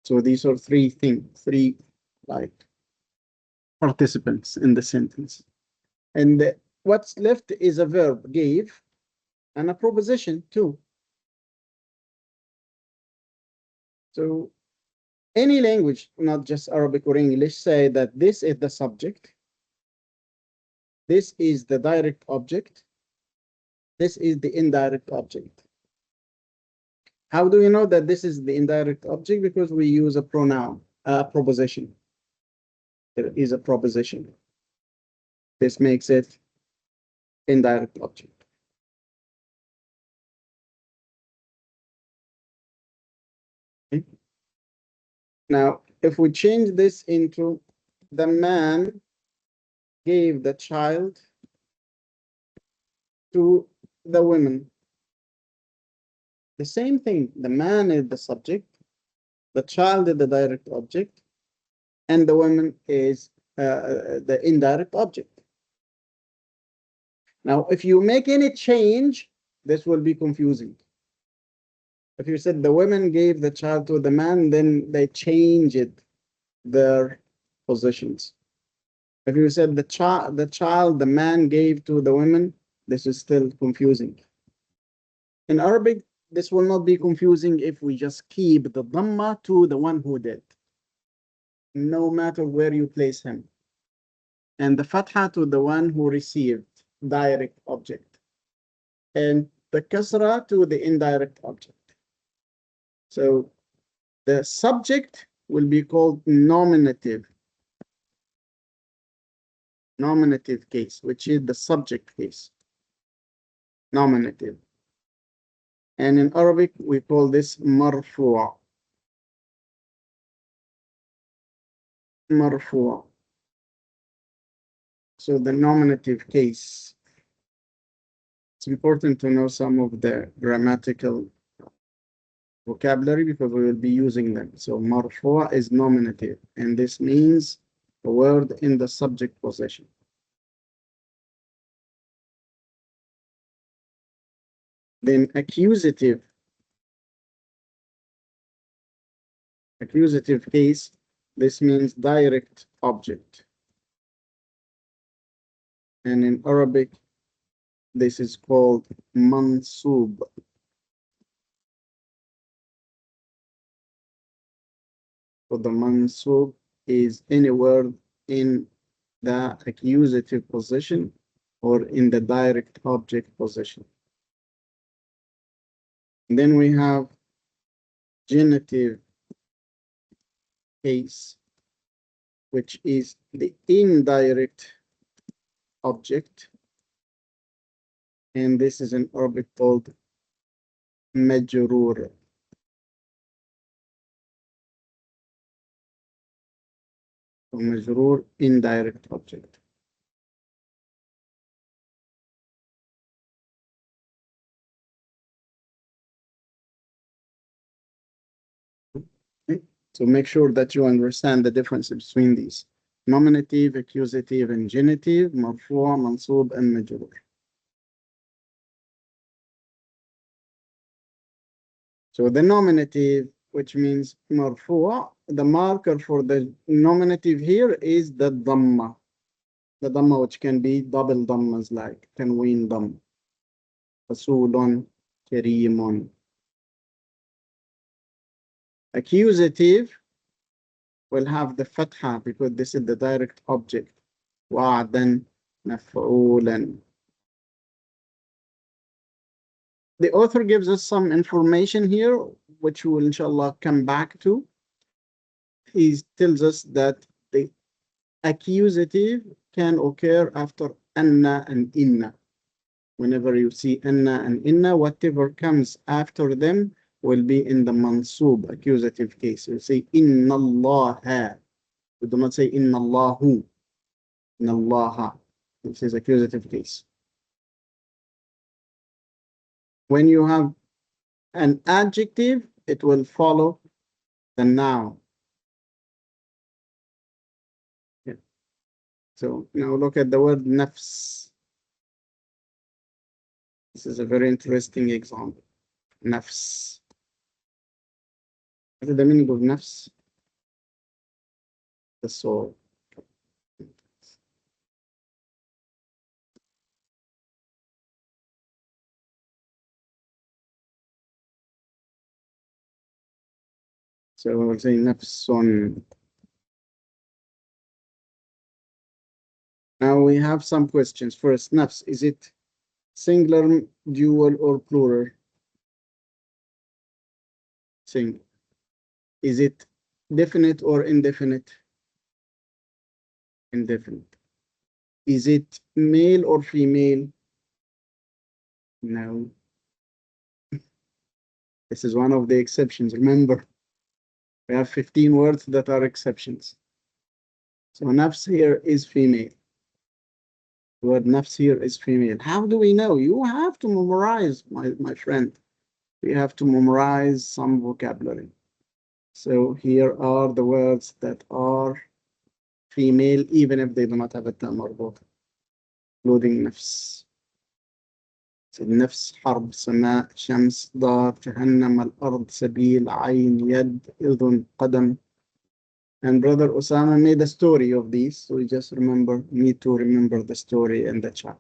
So these are three things, three like participants in the sentence. And what's left is a verb, gave, and a proposition too. So Any language, not just Arabic or English, say that this is the subject, this is the direct object, this is the indirect object. How do we know that this is the indirect object? Because we use a pronoun, a proposition. There is a proposition. This makes it indirect object. Okay. Now, if we change this into the man gave the child to the woman, the same thing. The man is the subject, the child is the direct object, and the woman is the indirect object. Now, if you make any change, this will be confusing. If you said the woman gave the child to the man, then they changed their positions. If you said the man gave to the woman, this is still confusing. In Arabic, this will not be confusing if we just keep the dhamma to the one who did, no matter where you place him, and the fatha to the one who received, direct object, and the kasra to the indirect object. So the subject will be called nominative case, which is the subject case, nominative. And in Arabic, we call this marfu'. Marfu'. So the nominative case. It's important to know some of the grammatical vocabulary because we will be using them. So marfu' is nominative, and this means a word in the subject position. Then accusative case, this means direct object. And in Arabic, this is called mansub. So the mansub is any word in the accusative position or in the direct object position. And then we have genitive case, which is the indirect object. And this is in Arabic called majrur. So majrur, indirect object. Okay. So make sure that you understand the difference between these. Nominative, accusative, and genitive, marfu', mansub, and majrur. So the nominative, which means marfu', the marker for the nominative here is the dhamma. The dhamma, which can be double dhammas like tanween dhamm, rasulun, karimun. Accusative will have the fatha because this is the direct object. Wa'dan, maf'ulan. The author gives us some information here, which we will inshallah come back to. He tells us that the accusative can occur after anna and inna. Whenever you see anna and inna, whatever comes after them will be in the mansub, accusative case. You say inna Allah. You do not say inna Allahu. Inna Allah. This is accusative case. When you have an adjective, it will follow the noun. Yeah. So now look at the word nafs. This is a very interesting example. Nafs. What is the meaning of nafs? The soul. So we'll say nafsun. Now we have some questions. First, nafs, is it singular, dual, or plural? Single. Is it definite or indefinite? Indefinite. Is it male or female? No. This is one of the exceptions. Remember, we have 15 words that are exceptions. So nafs here is female. The word nafs here is female. How do we know? You have to memorize, my friend. You have to memorize some vocabulary. So here are the words that are female, even if they do not have a ta marbut, including nafs. النفس حرب سماء شمس دار جهنم الأرض سبيل عين يد أذن قدم. And brother Osama made a story of these, so we just need to remember the story in the chat.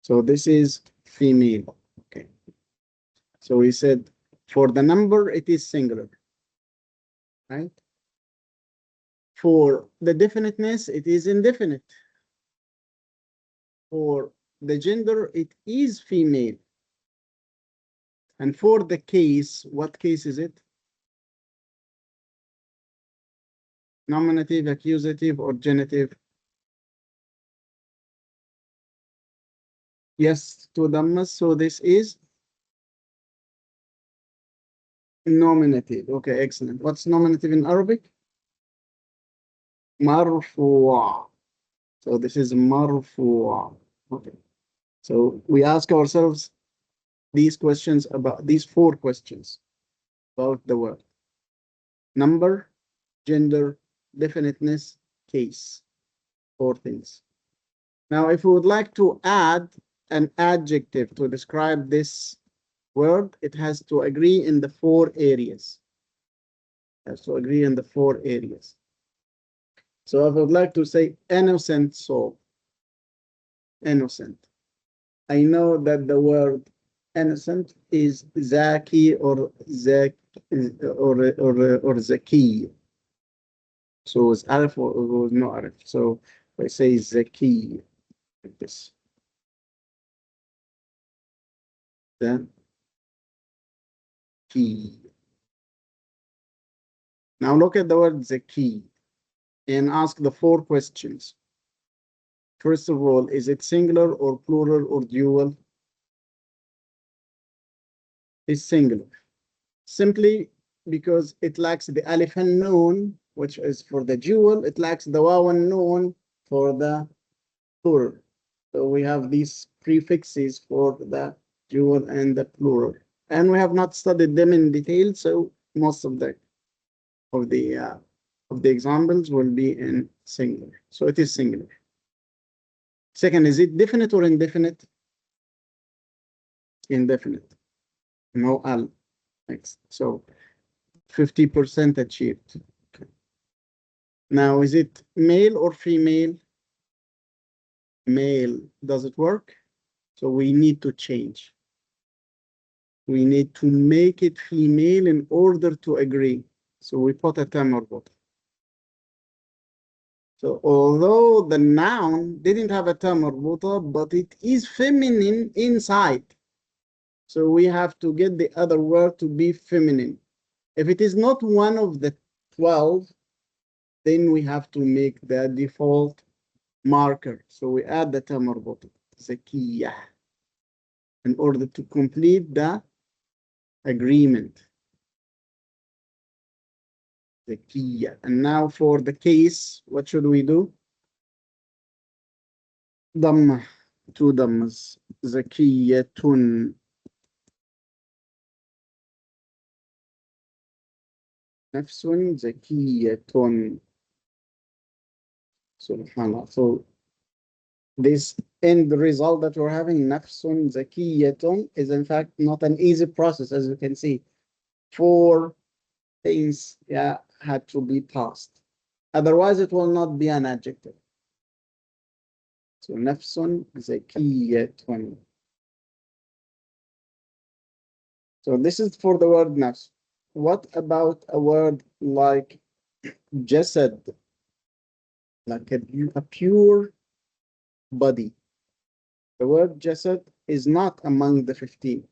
So this is female. Okay. So we said for the number it is singular, right? For the definiteness it is indefinite. For the gender it is female. And for the case, what case is it? Nominative, accusative, or genitive? Yes, to dammas. So this is nominative. Okay, excellent. What's nominative in Arabic? Marfu'a. So this is marfu'a. Okay. So we ask ourselves these questions about these 4 questions about the word. Number, gender, definiteness, case. 4 things. Now, if we would like to add an adjective to describe this word, it has to agree in the 4 areas. It has to agree in the 4 areas. So I would like to say innocent soul. Innocent. I know that the word innocent is zaki or zaki. So it's alif or no alif. So I say zaki like this. Then key. Now look at the word zaki and ask the 4 questions. First of all, is it singular or plural or dual? It's singular. Simply because it lacks the alif and noon, which is for the dual. It lacks the waw and noon for the plural. So we have these prefixes for the dual and the plural. And we have not studied them in detail, so most of the examples will be in singular. So it is singular. Second, is it definite or indefinite? Indefinite. No al. Next. So 50% achieved. Okay. Now, is it male or female? Male. Does it work? So we need to change. We need to make it female in order to agree. So we put a ta marbut. So although the noun didn't have a ta marbuta, but it is feminine inside. So we have to get the other word to be feminine. If it is not one of the 12, then we have to make the default marker. So we add the ta marbuta, zakiyah, in order to complete the agreement. Zakiyah. And now for the case, what should we do? Damma, 2 dammas. Zakiyatun. Nafsun zakiyatun. Subhanallah. So this end result that we're having, nafsun zakiyatun, is in fact not an easy process, as you can see. 4 things had to be passed. Otherwise, it will not be an adjective. So nafsun zakiyatun. So this is for the word nafs. what about a word like jasad, like a pure body? The word jasad is not among the 15.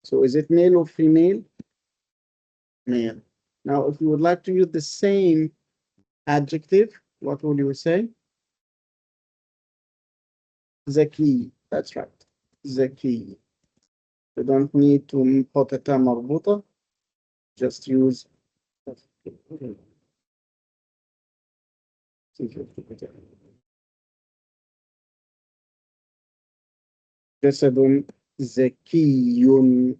So is it male or female? Male. Now, if you would like to use the same adjective, what would you say? Zaki. That's right. Zaki. You don't need to put a ta marbuta. Just use جسد ذكي.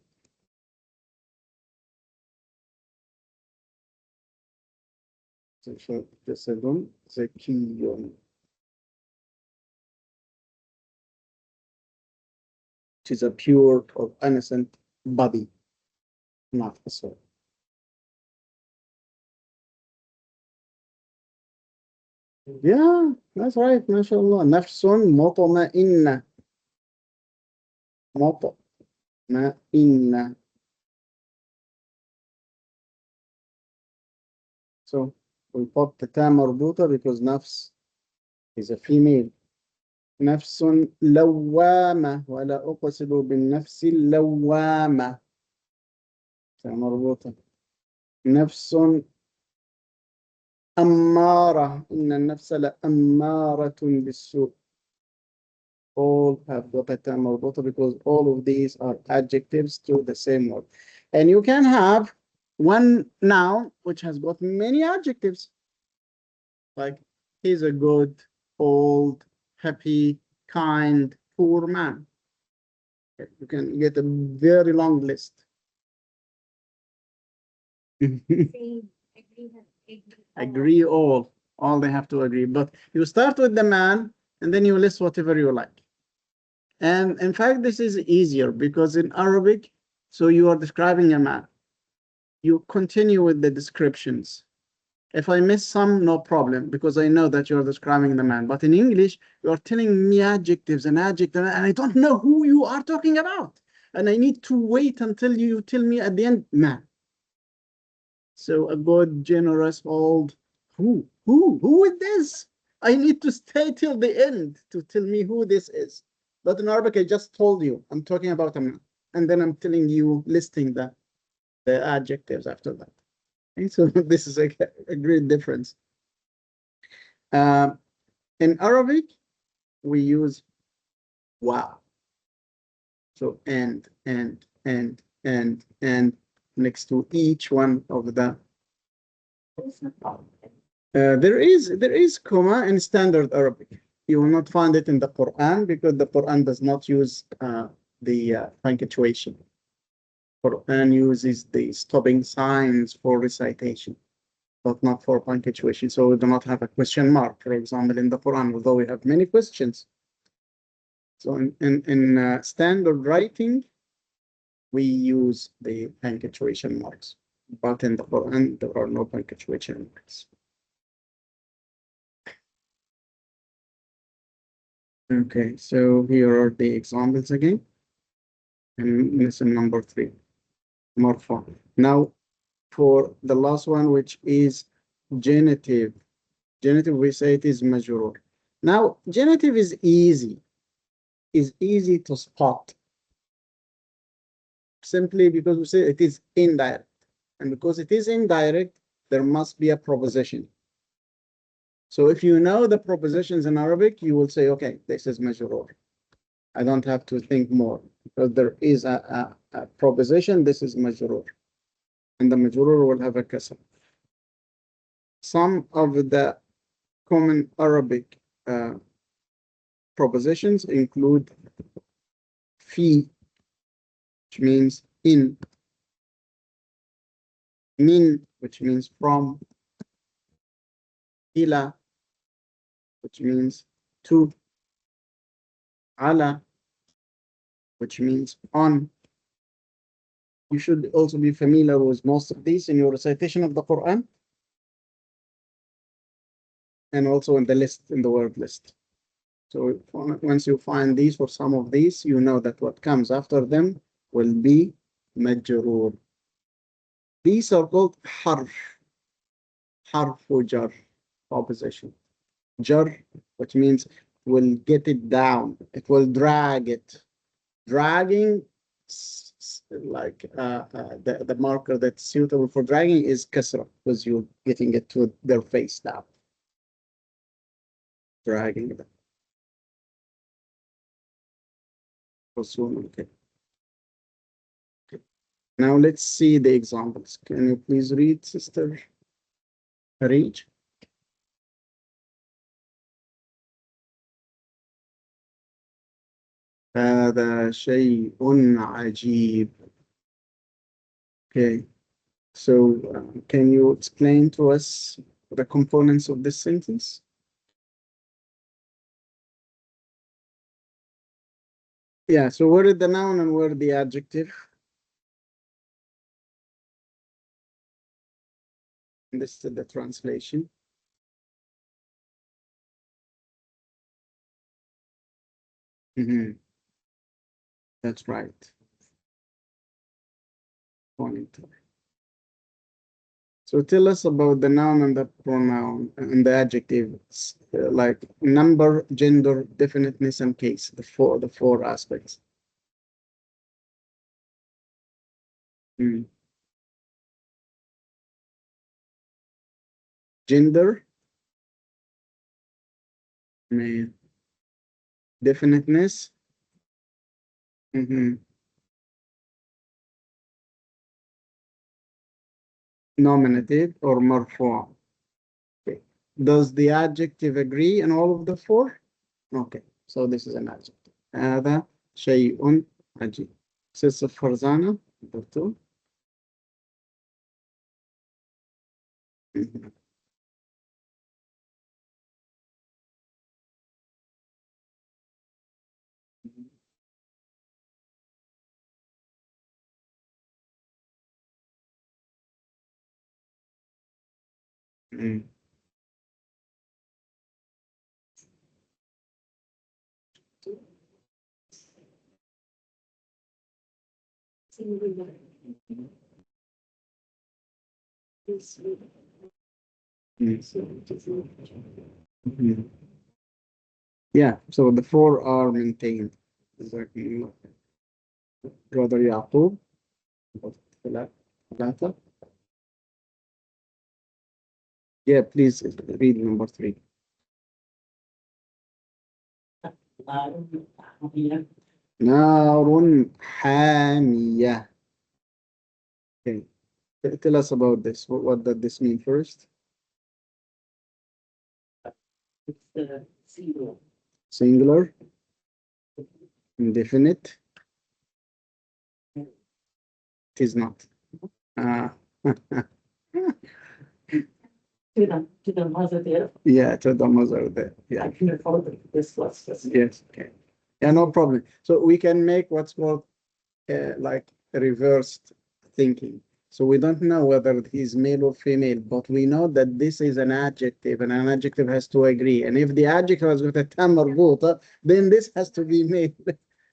جسد ذكي. It is a pure or innocent body, not a soul. Yeah, that's right. MashaAllah. نفس مطمئنة. مطمئنة. So we put the ta marbuta because nafs is a female. نفس لوامة ولا أقصد بالنفس اللوامة. تا مربوطة. نفس أمارة إن النفس لأمارة بالسوء. All have got a ta مربوطة because all of these are adjectives to the same word. And you can have one noun which has got many adjectives. Like he's a good, old, happy, kind, poor man. You can get a very long list. Agree all. All they have to agree. But you start with the man and then you list whatever you like. And in fact, this is easier because in Arabic, so you are describing a man. You continue with the descriptions. If I miss some, no problem, because I know that you're describing the man. But in English, you are telling me adjectives and adjectives, and I don't know who you are talking about. And I need to wait until you tell me at the end, man. So a good, generous, old, who is this? I need to stay till the end to tell me who this is. But in Arabic, I just told you, I'm talking about a man. And then I'm telling you, listing the adjectives after that. Okay, so this is a great difference. In Arabic, we use wow. So and next to each one of the there is comma in standard Arabic. You will not find it in the Quran because the Quran does not use the punctuation. Quran uses the stopping signs for recitation, but not for punctuation. So we do not have a question mark, for example, in the Quran, although we have many questions. So in standard writing, we use the punctuation marks, but in the Quran, there are no punctuation marks. Okay, so here are the examples again. And lesson number 3, more fun. Now, for the last one, which is genitive. Genitive, we say it is majrur. Now, genitive is easy to spot simply because we say it is indirect. And because it is indirect, there must be a proposition. So if you know the propositions in Arabic, you will say, okay, this is majrur. I don't have to think more because there is a proposition, this is majrur. And the majrur will have a kasr. Some of the common Arabic propositions include fi, which means in, min, which means from, ila, which means to, ala, which means on. You should also be familiar with most of these in your recitation of the Quran and also in the list, in the word list. So once you find these or some of these, you know that what comes after them will be majrur. These are called حرف وجر opposition. Jar, which means will get it down. It will drag it. Dragging, like the marker that's suitable for dragging is kasra, because you're getting it to their face down. Dragging them. Okay. Now let's see the examples. Can you please read, Sister Reach? هذا شيء عجيب. Okay, so can you explain to us the components of this sentence? Yeah, so where is the noun and where the adjective? And this is the translation. That's right. Pointer. So tell us about the noun and the pronoun and the adjective, like number, gender, definiteness, and case. The four aspects. Gender, male. Definiteness. Nominative or marfu'. Okay. Does the adjective agree in all of the four? Okay, so this is an adjective. هذا شيء عجيب. Sister Farzana, number two. Yeah, so the four are maintained. Exactly. Brother Yaqub. ثلاثة. Yeah, please read number three. نار حامية. Okay. Tell us about this. What does this mean first? Singular. Indefinite. It is not. To the mother there. Yeah, to the mother there. Yeah. I can follow this was. Yes. Okay. Yeah, no problem. So we can make what's called like reversed thinking. So we don't know whether he's male or female, but we know that this is an adjective, and an adjective has to agree. And if the adjective has got a tam marbuta, then this has to be male.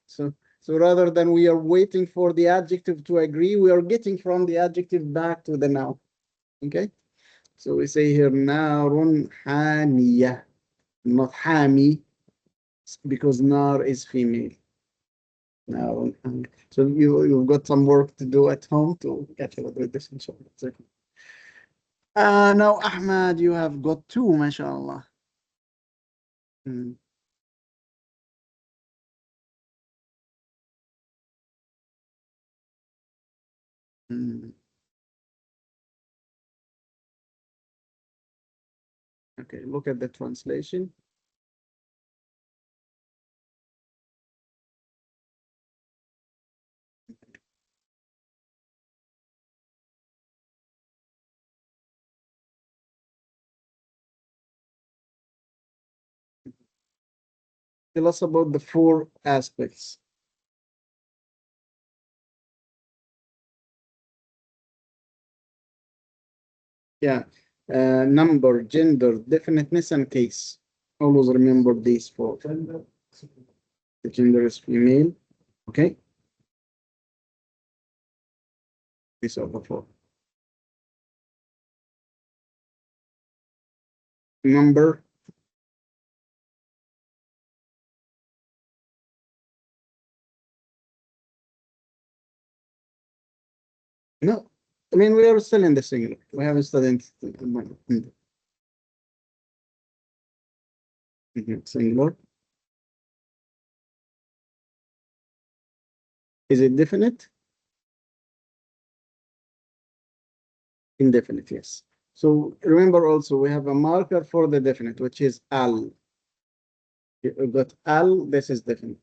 So rather than we are waiting for the adjective to agree, we are getting from the adjective back to the noun. Okay? So we say here narun hamiya, not hami, because nar is female. Now, so you've got some work to do at home to catch up with this, inshallah. Now, Ahmad, you have got two, mashallah. Mm. Mm. Okay, look at the translation. Tell us about the four aspects. Yeah, number, gender, definiteness, and case. Always remember these four. The gender is female. Okay. These are the four. Number, no, I mean, we are still in the singular. We haven't studied singular. Is it definite? Indefinite, yes. So remember also, we have a marker for the definite, which is al. You've got al, this is definite.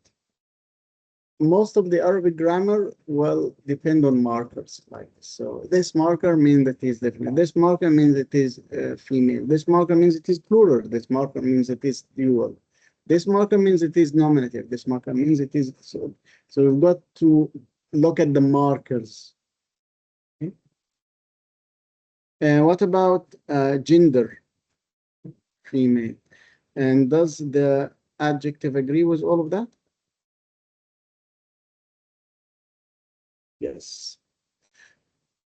Most of the Arabic grammar will depend on markers like this. So this marker means that it is definite. This marker means it is female. This marker means it is plural. This marker means it is dual. This marker means it is nominative. This marker means it is so. So we've got to look at the markers. Okay? What about gender, female? And does the adjective agree with all of that? Yes.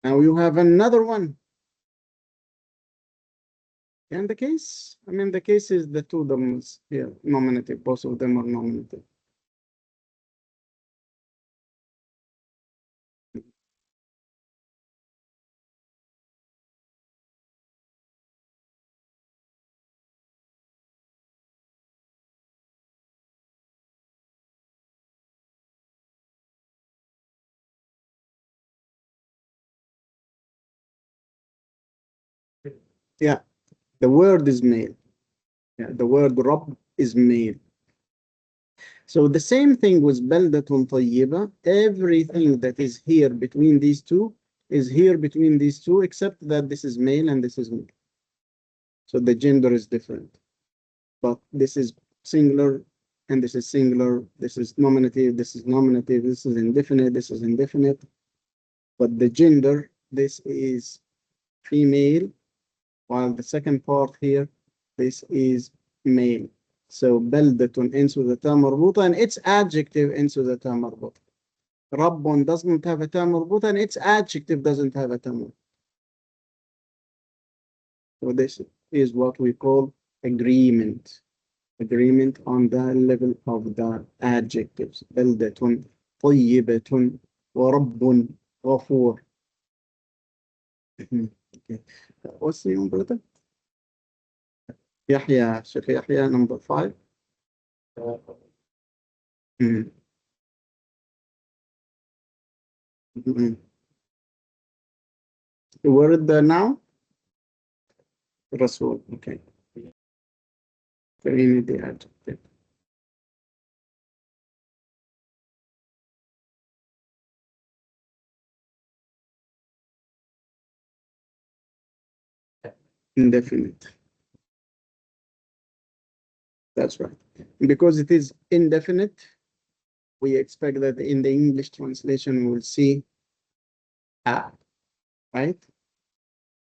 Now you have another one. And the case, I mean, the case is the two dominants here, nominative, both of them are nominative. Yeah, the word is male. Yeah, the word Rabb is male. So the same thing with بلدة طيبة. Everything that is here between these two is here between these two, except that this is male and this is male. So the gender is different. But this is singular and this is singular. This is nominative, this is nominative, this is indefinite, this is indefinite. But the gender, this is female, while the second part here, this is male. So بلدة ends with a تاء مربوطة and its adjective ends with a تاء مربوطة. رب doesn't have a تاء مربوطة and its adjective doesn't have a تاء مربوطة. So this is what we call agreement. Agreement on the level of the adjectives. بلدة طيبة ورب غفور. Okay. What's the name, brother? Yahya, Sheikh Yahya, number 5. Mm. Mm. The word now? Rasul. Okay. Very the adjective. Indefinite. That's right. Because it is indefinite, we expect that in the English translation we will see a, right?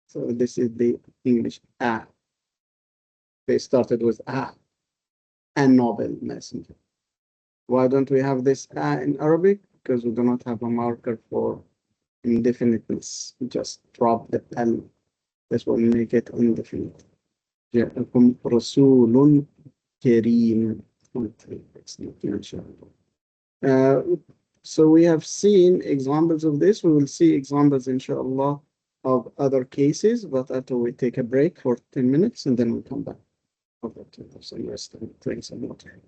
So this is the English a. They started with a novel messenger. Why don't we have this in Arabic? Because we do not have a marker for indefiniteness. Just drop the L. This will make it indefinite. جاءكم رسول كريم. Uh, so we have seen examples of this. We will see examples, inshallah, of other cases, but after we take a break for 10 minutes and then we'll come back. Okay, to have some rest and drink some water.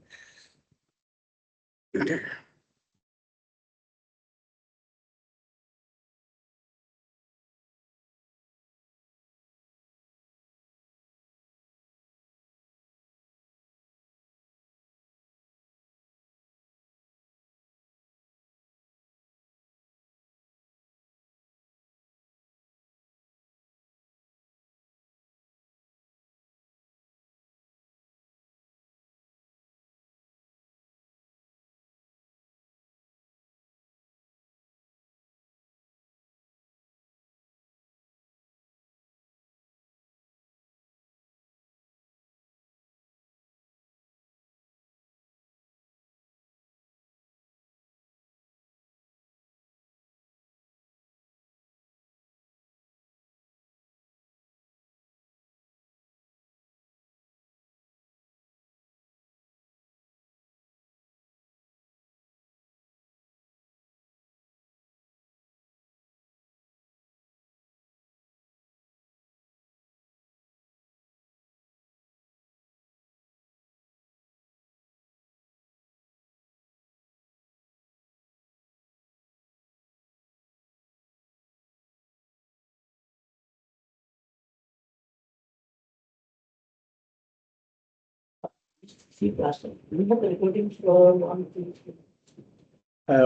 See, Pastor, we have the recordings for one, two, three.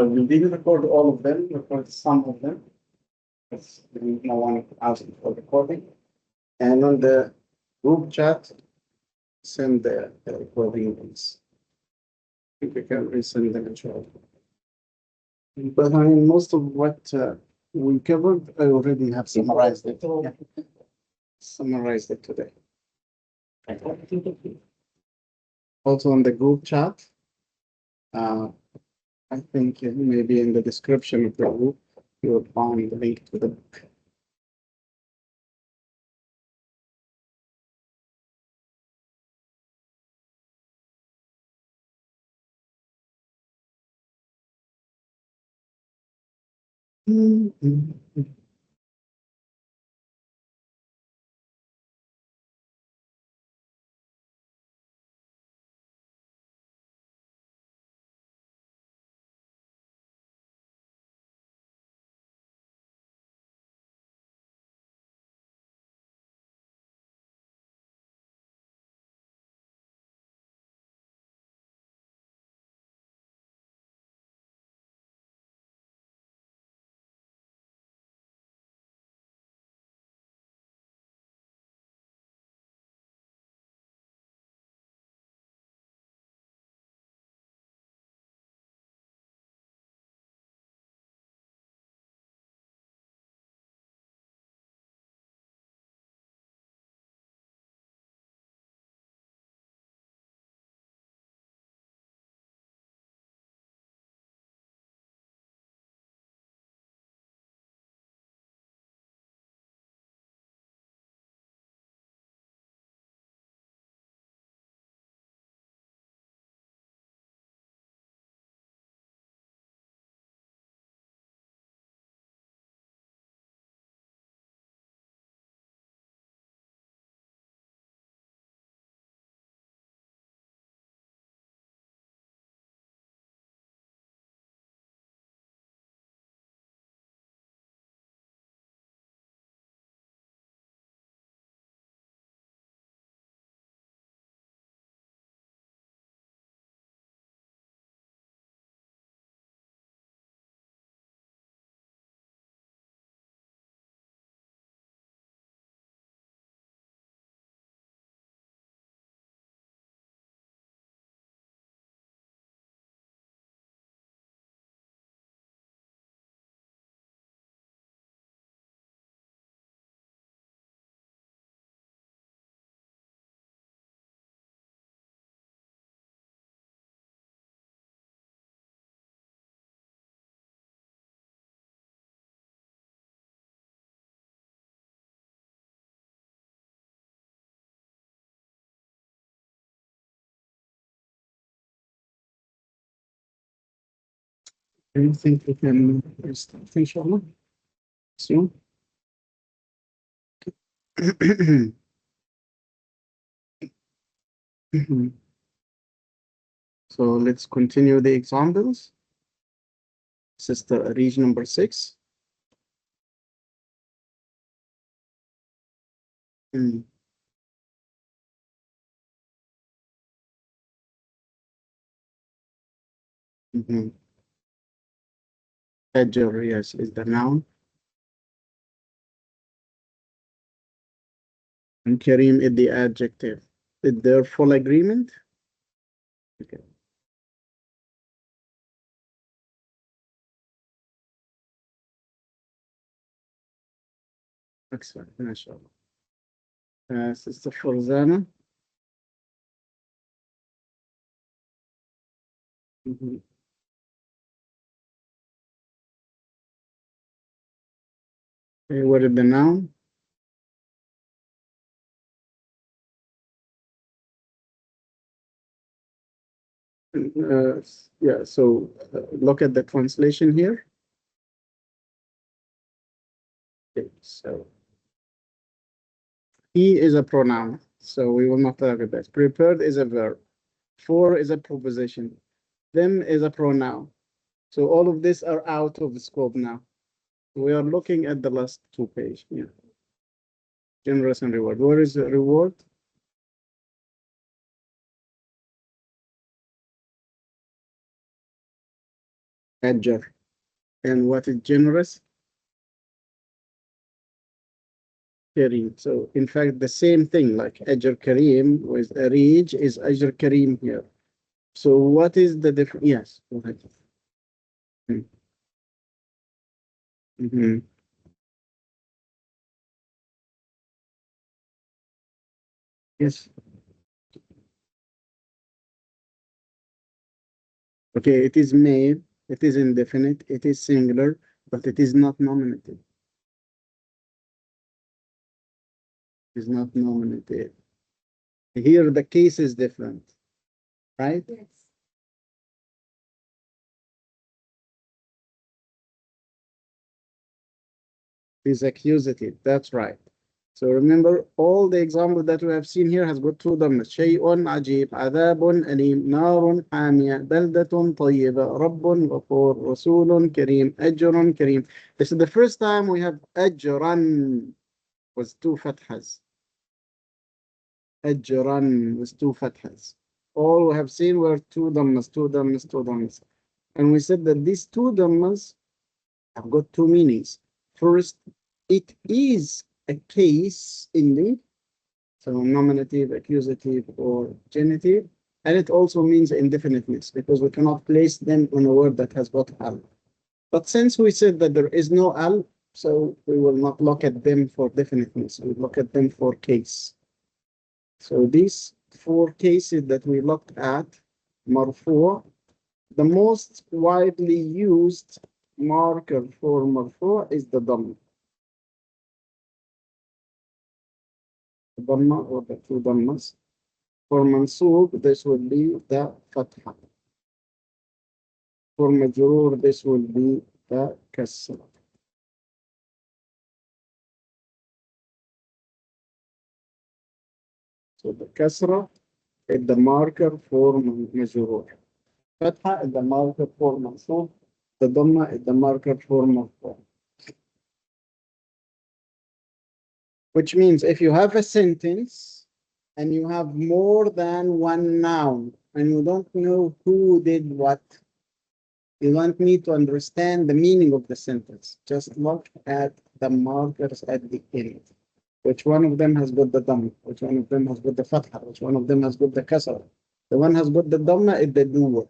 We didn't record all of them, record some of them. Because no one asked for recording. And on the group chat, send the recording links. I think we can resend them as well. But I mean, most of what we covered, I already have summarized it. Yeah. Summarized it today. I think that Also on the group chat, I think maybe in the description of the group, you will find the link to the book. Do you think we can restart, inshallah? Soon? So let's continue the examples. This is the region number 6. Mm. Mhm. Ajr, yes, is the noun. And Kareem is the adjective. Is there full agreement? Okay. Excellent, mashallah. Sister Farzana. Mhm. What is the noun? Uh, yeah, so look at the translation here. Okay, so he is a pronoun, so we will not talk about that. Prepared is a verb. For is a proposition. Them is a pronoun. So all of these are out of the scope now. We are looking at the last 2 pages. Yeah. Generous and reward. Where is the reward? Ajjar. And what is generous? Kareem. So in fact, the same thing like Ajjar Kareem with Arij is Ajjar Kareem here. So what is the difference? Yes, go ahead. Mm-hmm. Yes. Okay, it is male, it is indefinite, it is singular, but it is not nominative. It is not nominative. Here the case is different, right? Yes. It is accusative. That's right. So remember, all the examples that we have seen here has got two dhammas. شيء عجيب, عذاب أليم, نار حامية, بلدة طيبة, رب غفور, رسول كريم, أجر كريم. This is the first time we have أجرا with two fathas. أجرا with two fathas. All we have seen were two dhammas, two dhammas, two dhammas. And we said that these two dhammas have got two meanings. First, it is a case indeed, so nominative, accusative, or genitive, and it also means indefiniteness because we cannot place them on a word that has got al. But since we said that there is no al, so we will not look at them for definiteness. We look at them for case. So these four cases that we looked at, marfu', the most widely used marker for marfu' is the dhamma. The dhamma or the two dhammas. For mansub, this will be the fatha. For majrur, this will be the kasra. So the kasra is the marker for majrur. Fatha is the marker for mansub. The dhamma is the marker for marfu'. Which means if you have a sentence and you have more than one noun and you don't know who did what, you want me to understand the meaning of the sentence. Just look at the markers at the end. Which one of them has got the dhamma? Which one of them has got the fatha? Which one of them has got the kasra? The one has got the dhamma is the doer.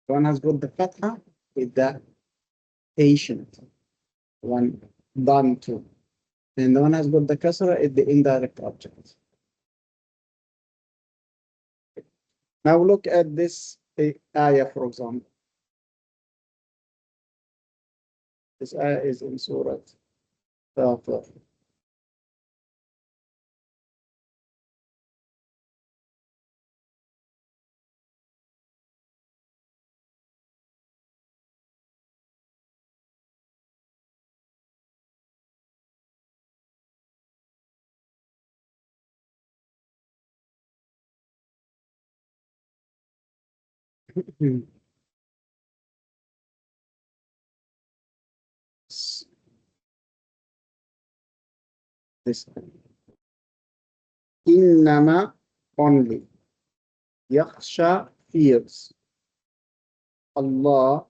The one has got the fatha is the patient. One done to. And the one has got the kasra is the indirect object. Now look at this ayah, for example. This ayah is in Surah Fatir. This إنما only يخشى fears Allah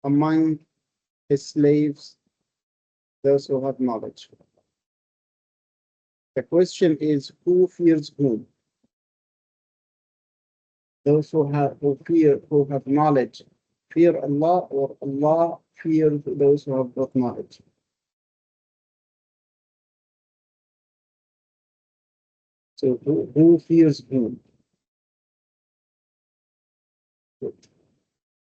among his slaves, those who have knowledge. The question is who fears whom? Those who have knowledge fear Allah, or Allah fears those who have got knowledge. So who fears whom?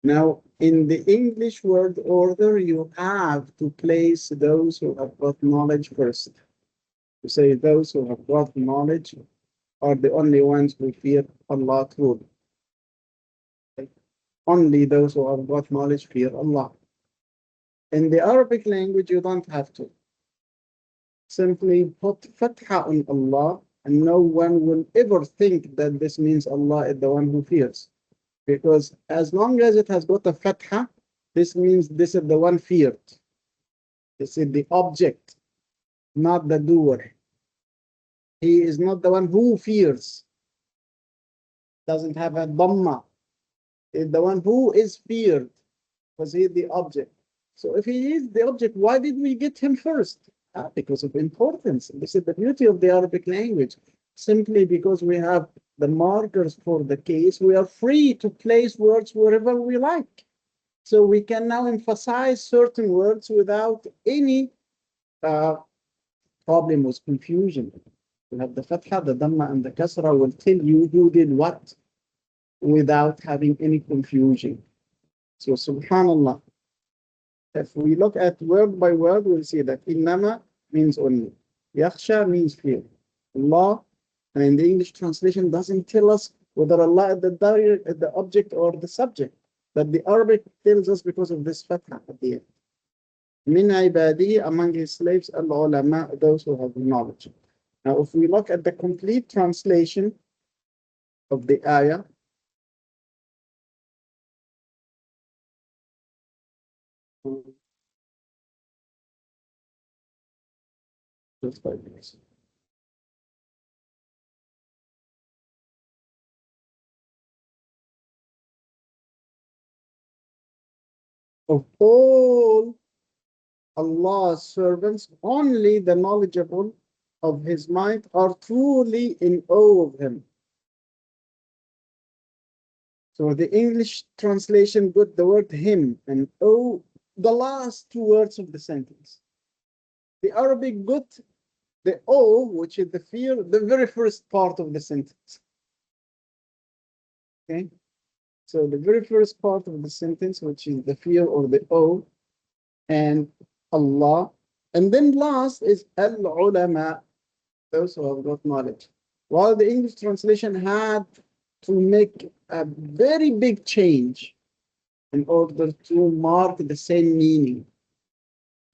Now, in the English word order, you have to place those who have got knowledge first. You say those who have got knowledge are the only ones who fear Allah truly. Only those who have got knowledge fear Allah. In the Arabic language, you don't have to. Simply put fatha on Allah, and no one will ever think that this means Allah is the one who fears. Because as long as it has got a fatha, this means this is the one feared. This is the object, not the doer. He is not the one who fears. Doesn't have a dhamma. Is the one who is feared. Was he the object? So if he is the object, why did we get him first? Because of importance. This is the beauty of the Arabic language. Simply because we have the markers for the case, we are free to place words wherever we like. So we can now emphasize certain words without any uh, problem with confusion. We have the fatha, the dhamma, and the kasra will tell you who did what without having any confusion. So subhanallah, if we look at word by word, we'll see that innama means only. Yakhsha means fear. Allah, and in the English translation, doesn't tell us whether Allah is the object or the subject. But the Arabic tells us because of this fatha at the end. Min ibadihi, among his slaves, al-ulama, those who have knowledge. Now, if we look at the complete translation of the ayah, just 5 minutes. Of all Allah's servants, only the knowledgeable of his might are truly in awe of him. So the English translation got the word him and awe, the last two words of the sentence. The Arabic got the awe, which is the fear, the very first part of the sentence. Okay? So the very first part of the sentence, which is the fear or the awe, and Allah. And then last is al-ulama, those who have got knowledge. While the English translation had to make a very big change in order to mark the same meaning,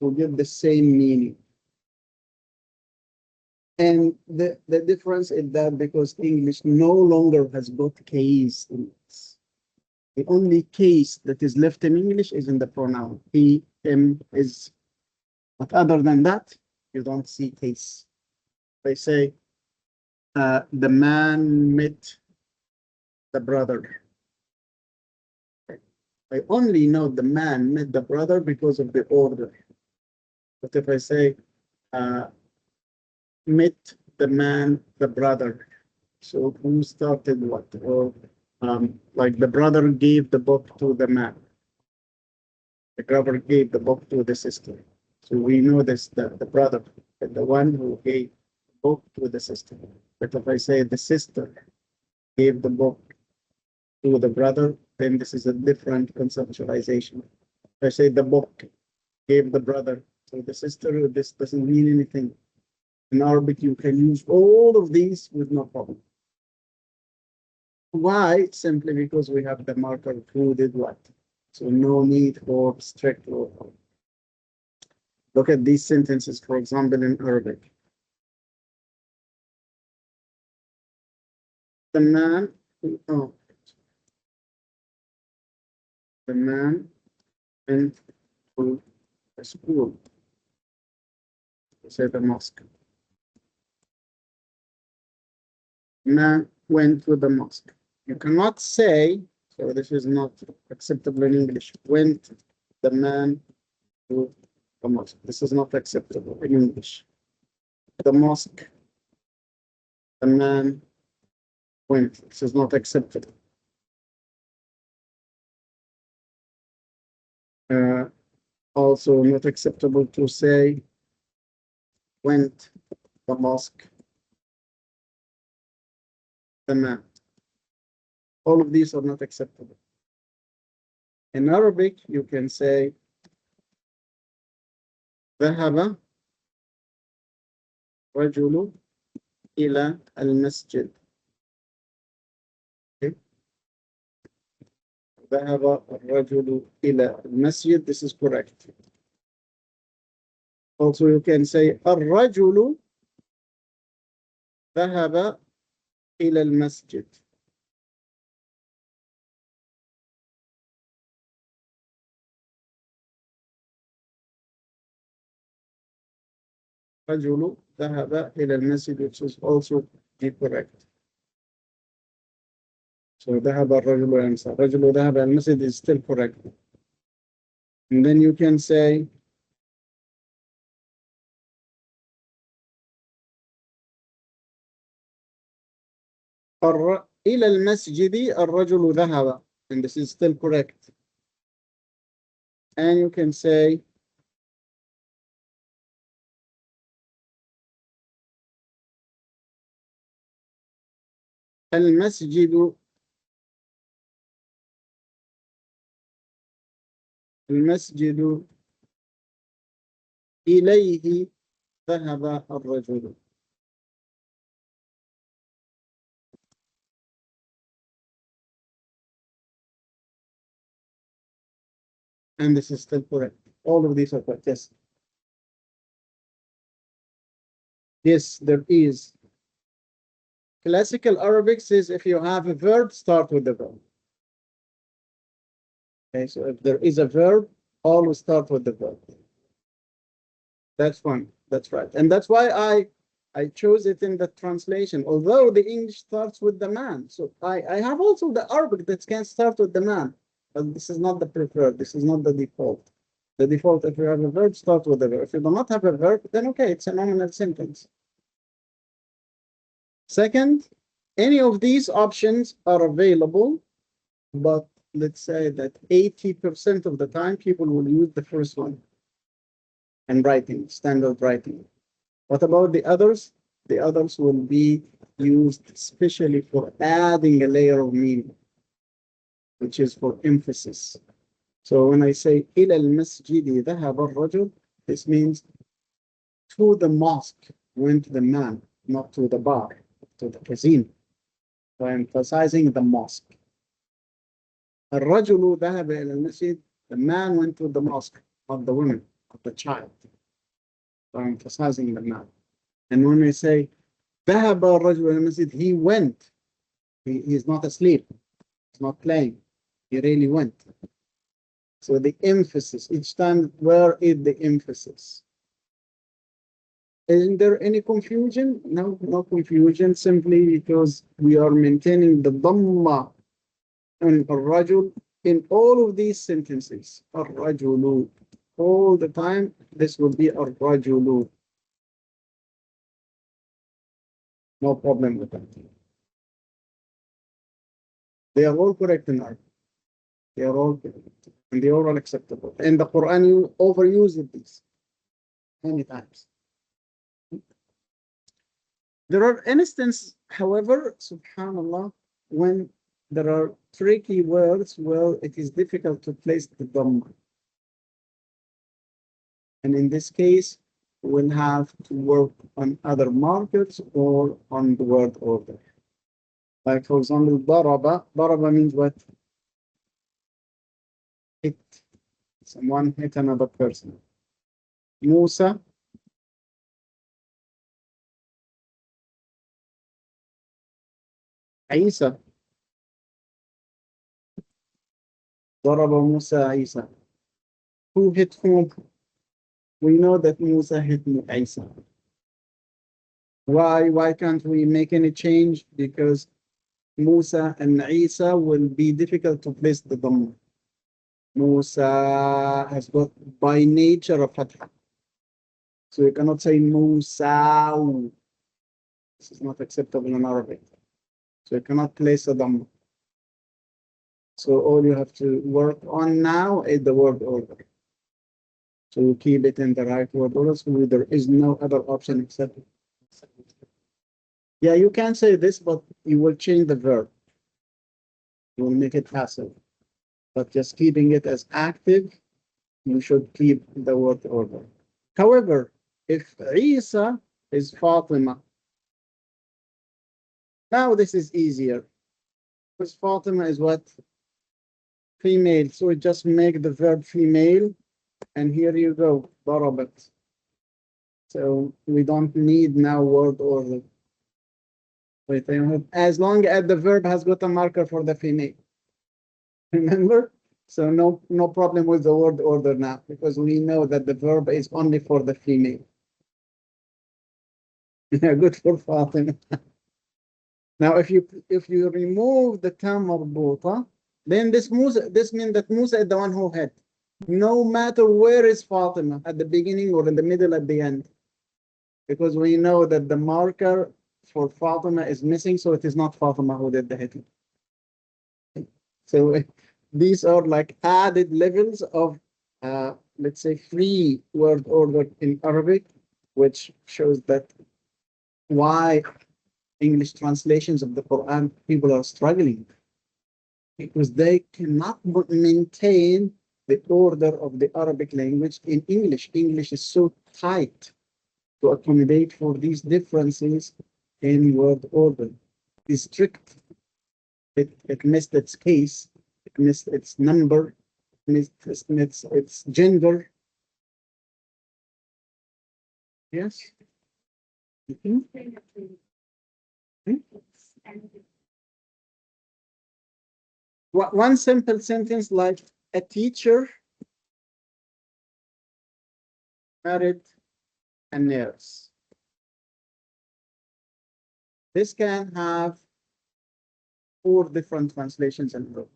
to give the same meaning. And the difference is that because English no longer has got case in it. The only case that is left in English is in the pronoun he, him, is. But other than that, you don't see case. They say, the man met the brother. I only know the man met the brother because of the order. But if I say, met the man, the brother, so who started what? Or like the brother gave the book to the man. The brother gave the book to the sister. So we know this, that the brother, the one who gave the book to the sister. But if I say the sister gave the book to the brother, then this is a different conceptualization. If I say the book gave the brother to the sister, this doesn't mean anything. In Arabic, you can use all of these with no problem. Why? Simply because we have the marker who did what. So no need for strict rule. Look at these sentences, for example, in Arabic. The man, oh, the man went to a school. Say the mosque. Man went to the mosque. You cannot say, so this is not acceptable in English, went the man to the mosque. This is not acceptable in English. The mosque, the man went. This is not acceptable. Also not acceptable to say went the mosque, the man. All of these are not acceptable. In Arabic, you can say ذهب رجل إلى المسجد. Okay. ذهب الرجل إلى المسجد. This is correct. Also, you can say الرجل ذهب إلى المسجد. رجل ذهب إلى المسجد, which is also correct. So ذهب الرجل إلى المسجد. رجل ذهب إلى المسجد is still correct. And then you can say إلى المسجد الرجل ذهب. And this is still correct. And you can say المسجد المسجد إليه ذهب الرجل. And this is still correct. All of these are correct. Yes. Yes, there is. Classical Arabic says if you have a verb, start with the verb. Okay, so if there is a verb, always start with the verb. That's one. That's right. And that's why I chose it in the translation, although the English starts with the man. So I have also the Arabic that can start with the man, but this is not the preferred. This is not the default. The default, if you have a verb, start with the verb. If you do not have a verb, then okay, it's a nominal sentence. Second, any of these options are available, but let's say that 80% of the time people will use the first one and writing, standard writing. What about the others? The others will be used especially for adding a layer of meaning, which is for emphasis. So when I say إلى المسجد ذهب الرجل, this means to the mosque went the man, not to the bar, to the casino. So emphasizing the mosque. الرجل ذهب إلى المسجد, the man went to the mosque, not the woman, not the child. So emphasizing the man. And when we say ذهب الرجل إلى المسجد, he went. He's not asleep. He's not playing. He really went. So the emphasis, each time, where is the emphasis? Isn't there any confusion? No, no confusion, simply because we are maintaining the dhamma and الرجل in all of these sentences. الرجل, all the time, this will be الرجل. No problem with that. They are all correct in Arabic. They are all correct. And they are all acceptable. In the Quran, you overuse these many times. There are instances, however, subhanAllah, when there are tricky words where it is difficult to place the dhamma. And in this case, we'll have to work on other markers or on the word order. Like, for example, daraba. Daraba means what? Hit. Someone hit another person. Musa. Isa. Daraba Musa Isa. Who hit whom? We know that Musa hit Isa. Why can't we make any change? Because Musa and Isa will be difficult to place the dhamma. Musa has got by nature a fatha. So you cannot say Musa. This is not acceptable in Arabic. So you cannot place a dhamma. So all you have to work on now is the word order. So you keep it in the right word order. So there is no other option except. Yeah, you can say this, but you will change the verb. You will make it passive. But just keeping it as active, you should keep the word order. However, if Isa is Fatima, now this is easier. Because Fatima is what? Female. So we just make the verb female, and here you go, Darabat. So we don't need now word order. Wait, as long as the verb has got a marker for the female. Remember? So no problem with the word order now, because we know that the verb is only for the female. Yeah, good for Fatima. Now, if you remove the tam marbuta, then this means that Musa is the one who hit. no matter where is Fatima, at the beginning or in the middle, at the end, because we know that the marker for Fatima is missing, so it is not Fatima who did the hitting. So these are like added levels of, let's say, free word order in Arabic, which shows that why English translations of the Quran people are struggling, because they cannot maintain the order of the Arabic language in English. English is so tight to accommodate for these differences in word order. It's strict. It missed its case, it missed its number, missed its gender. Yes. Mhm. Mhm. One simple sentence like a teacher married a nurse. This can have 4 different translations in row.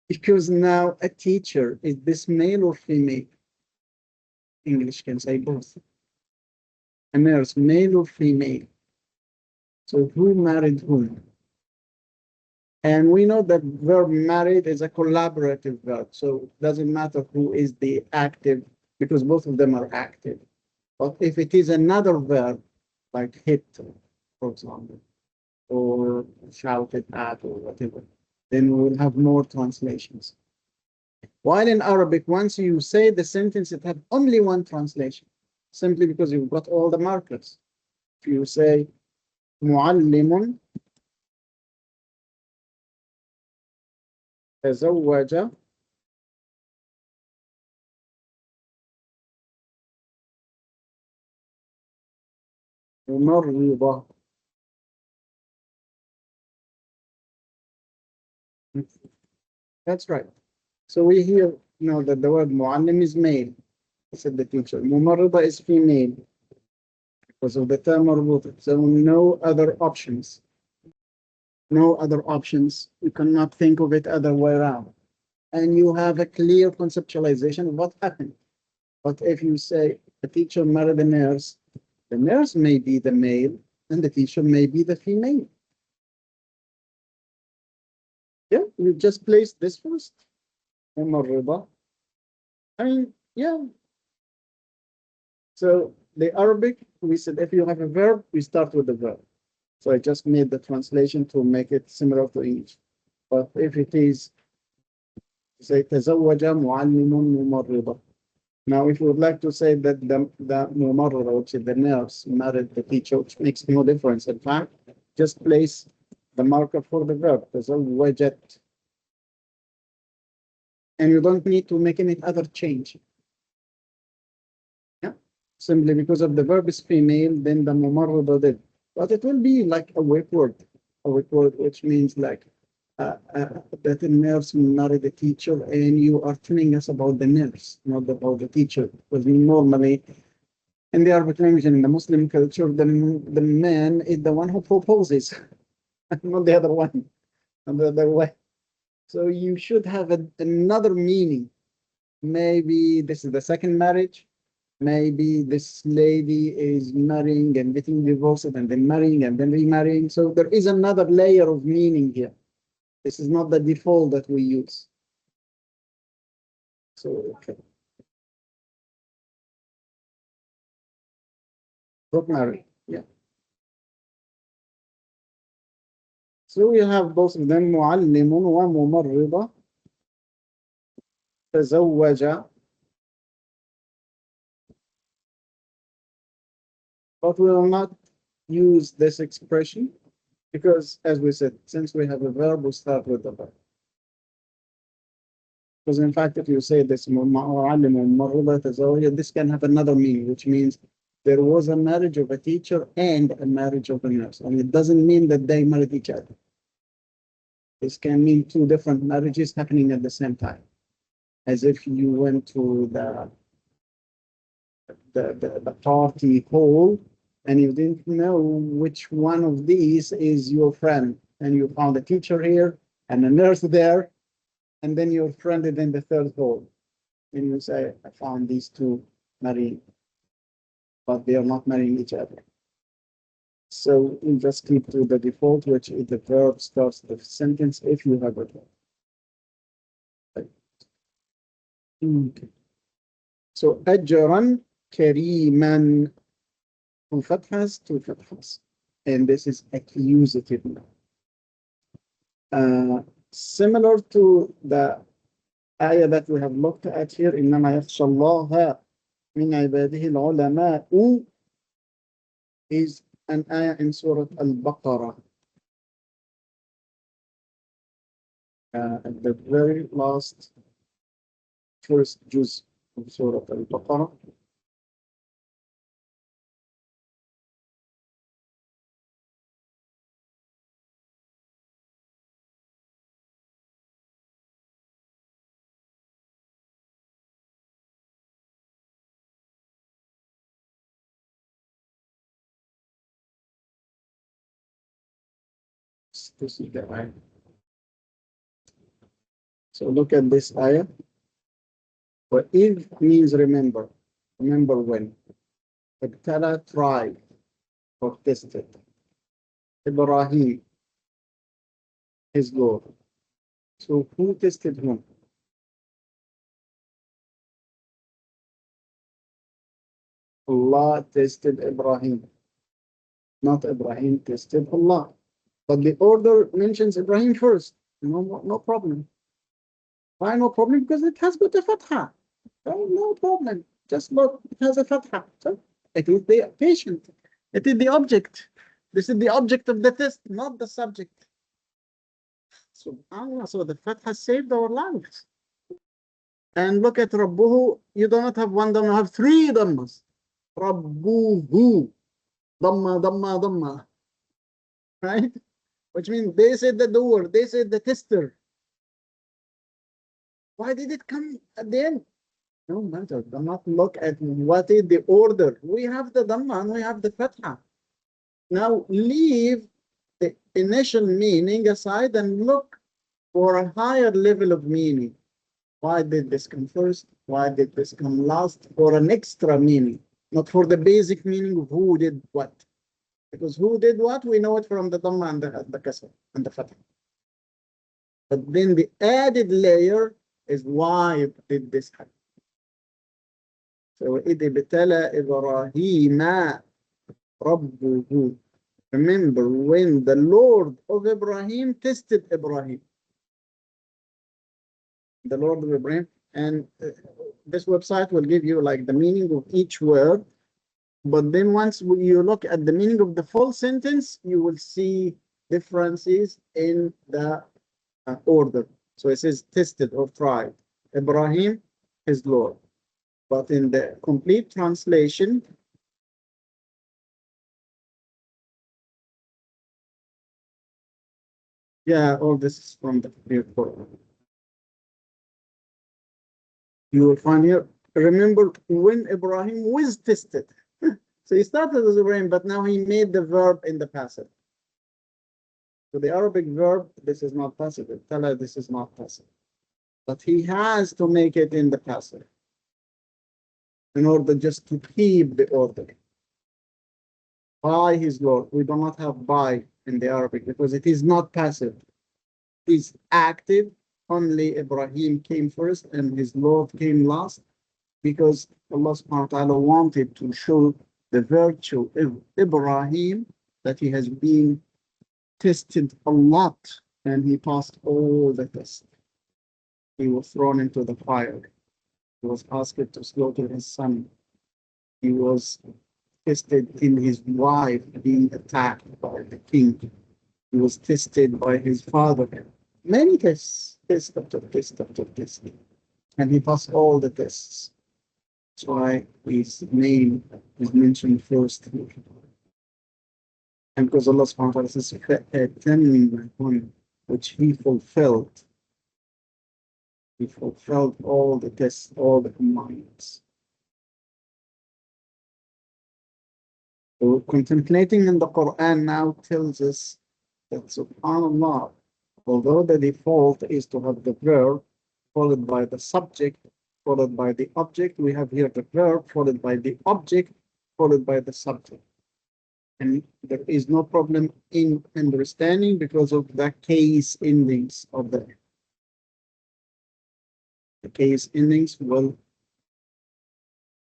Because now a teacher, is this male or female? English can say both. A nurse, male or female? So who married whom? And we know that verb married is a collaborative verb. So it doesn't matter who is the active, because both of them are active. But if it is another verb, like hit, for example, or shouted at, or whatever, then we will have more translations. While in Arabic, once you say the sentence, it has only one translation, simply because you've got all the markers. If you say, معلم تزوج ممرضة. That's right. So we hear now that the word معلم is male, said the teacher. ممرضة is female because of the term مربوطة. So no other options. No other options. You cannot think of it other way around. And you have a clear conceptualization of what happened. But if you say a teacher married a nurse, the nurse may be the male and the teacher may be the female. Yeah, you just place this first. ممرضة. I mean, yeah. So the Arabic, we said if you have a verb, we start with the verb. So I just made the translation to make it similar to English. But if it is, say, تزوج معلم ممرضة. Now, if you would like to say that the mumarrada, which is the nurse, married the teacher, which makes no difference. In fact, just place the marker for the verb, تزوجت. And you don't need to make any other change. Yeah, simply because of the verb is female, then the mumarrada did. But it will be like a weak word, which means like that the nurse married the teacher, and you are telling us about the nurse, not about the teacher. Because normally in the Arabic language and in the Muslim culture, the man is the one who proposes, not the other one, not the other way. So you should have another meaning. Maybe this is the second marriage. Maybe this lady is marrying and getting divorced and then marrying and then remarrying. So there is another layer of meaning here. This is not the default that we use. So, okay. Got married. Yeah. So we have both of them, معلم وممرضة. تزوج. But we will not use this expression because, as we said, since we have a verb, we start with the verb. Because in fact, if you say this, معلم وممرضة تزوج, this can have another meaning, which means there was a marriage of a teacher and a marriage of a nurse. And it doesn't mean that they married each other. This can mean 2 different marriages happening at the same time, as if you went to the party hall and you didn't know which one of these is your friend, and you found a teacher here and a nurse there, and then you're friended in the third hole. And you say, I found these two marrying, but they are not marrying each other. So we just keep to the default, which is the verb starts the sentence if you have it. Okay. So أجرا كريما, two fathas, two fathas. And this is accusative now. Similar to the ayah that we have looked at here, إنما يخشى الله من عباده العلماء, is an ayah in Surah Al-Baqarah. At the very last first juz of Surah Al-Baqarah. This is the ayah. So look at this ayah. وَإِذْ means remember. Remember when. ابتلى tried or tested. Ibrahim, his Lord. So who tested him? Allah tested Ibrahim. Not Ibrahim tested Allah. But the order mentions Ibrahim first. No problem. Why no problem? Because it has got a fatha. No problem. Just look, it has a fatha. So it is the patient. It is the object. This is the object of the test, not the subject. SubhanAllah. So the fatha saved our lives. And look at Rabbuhu. You do not have one dhamma, you have three dhammas. Rabbuhu. Dhamma, dhamma, dhamma. Right? Which means they said the doer, they said the tester. Why did it come at the end? No matter. Do not look at what is the order. We have the dhamma and we have the fatha. Now leave the initial meaning aside and look for a higher level of meaning. Why did this come first? Why did this come last? For an extra meaning, not for the basic meaning of who did what. Because who did what, we know it from the dhamma and the kasr and the fatha. But then the added layer is why did this happen. So إِذِ ابْتَلَى إِبْرَاهِيمَ رَبُّهُ. Remember when the Lord of Ibrahim tested Ibrahim. The Lord of Ibrahim. And this website will give you like the meaning of each word. But then once you look at the meaning of the full sentence, you will see differences in the order. So it says tested or tried. Ibrahim, his Lord. But in the complete translation, yeah, all this is from the Quran. You will find here, remember when Ibrahim was tested. So he started as Ibrahim, but now he made the verb in the passive. So the Arabic verb, this is not passive. Tala, this is not passive. But he has to make it in the passive in order just to keep the order. By his Lord. We do not have by in the Arabic because it is not passive. It is active. Only Ibrahim came first and his Lord came last because Allah subhanahu wa ta'ala wanted to show the virtue of Ibrahim that he has been tested a lot and he passed all the tests. He was thrown into the fire. He was asked to slaughter his son. He was tested in his wife being attacked by the king. He was tested by his father. Many tests, test after test after test. And he passed all the tests. That's why his name is mentioned first. And because Allah subhanahu wa ta'ala says, which he fulfilled. He fulfilled all the tests, all the commandments. So contemplating in the Quran now tells us that subhanAllah, Although the default is to have the verb followed by the subject, followed by the object, we have here the verb followed by the object, followed by the subject. And there is no problem in understanding because of the case endings of the case endings will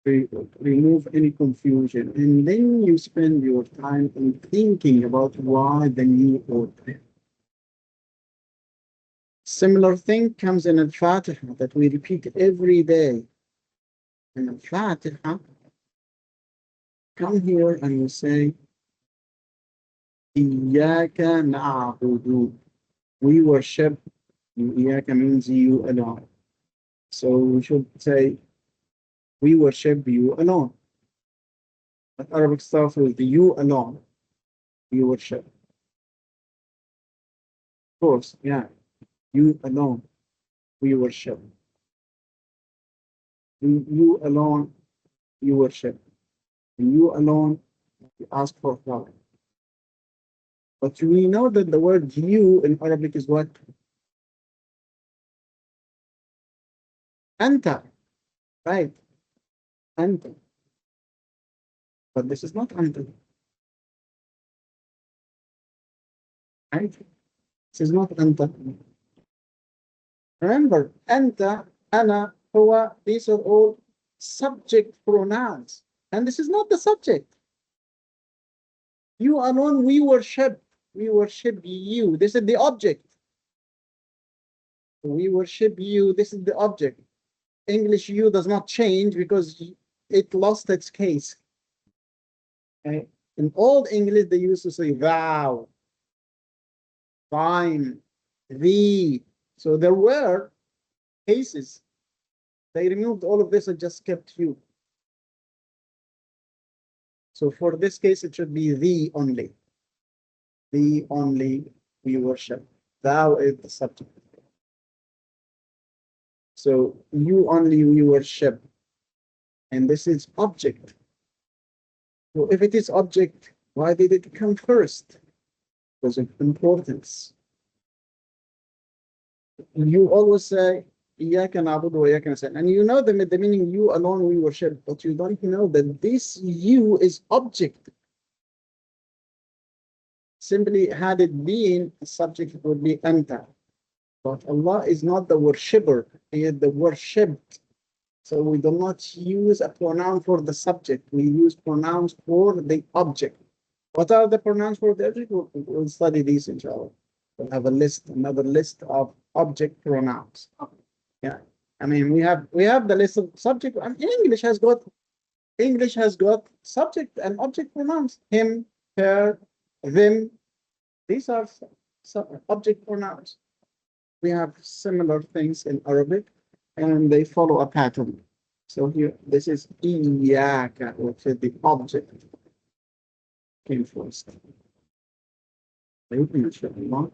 remove any confusion. And then you spend your time in thinking about why the new order. Similar thing comes in Al-Fatiha that we repeat every day. In Al-Fatiha, come here and you say, Iyaka na'budu. We worship, Iyaka means you alone. So we should say, we worship you alone. But Arabic starts with the you alone. We worship. Of course, yeah. You alone. We worship. You alone. You worship. You alone. You ask for help. But we know that the word you in Arabic is what? Anta. Right. Anta. But this is not anta. Right? This is not anta. Remember, anta, ana, huwa, these are all subject pronouns. And this is not the subject. You alone, we worship. We worship you. This is the object. We worship you. This is the object. English you does not change because it lost its case. Okay? In old English, they used to say thou, thine, thee. So there were cases. They removed all of this and just kept you. So for this case, it should be thee only. Thee only we worship. Thou is the subject. So you only we worship. And this is object. So if it is object, why did it come first? Because of importance. You always say, إِيَّاكَ نَعْبُدُ وَإِيَّاكَ نَسْتَعِينُ. And you know the meaning you alone we worship, but you don't know that this you is object. Simply had it been a subject, it would be anta. But Allah is not the worshipper, He is the worshipped. So we do not use a pronoun for the subject, we use pronouns for the object. What are the pronouns for the object? We'll study these inshallah. We'll have a list, another list of object pronouns. Yeah. I mean, we have the list of subject, and English has got subject and object pronouns. Him, her, them. These are object pronouns. We have similar things in Arabic, and they follow a pattern. So here, this is iyaka, which is the object came first. Inshallah.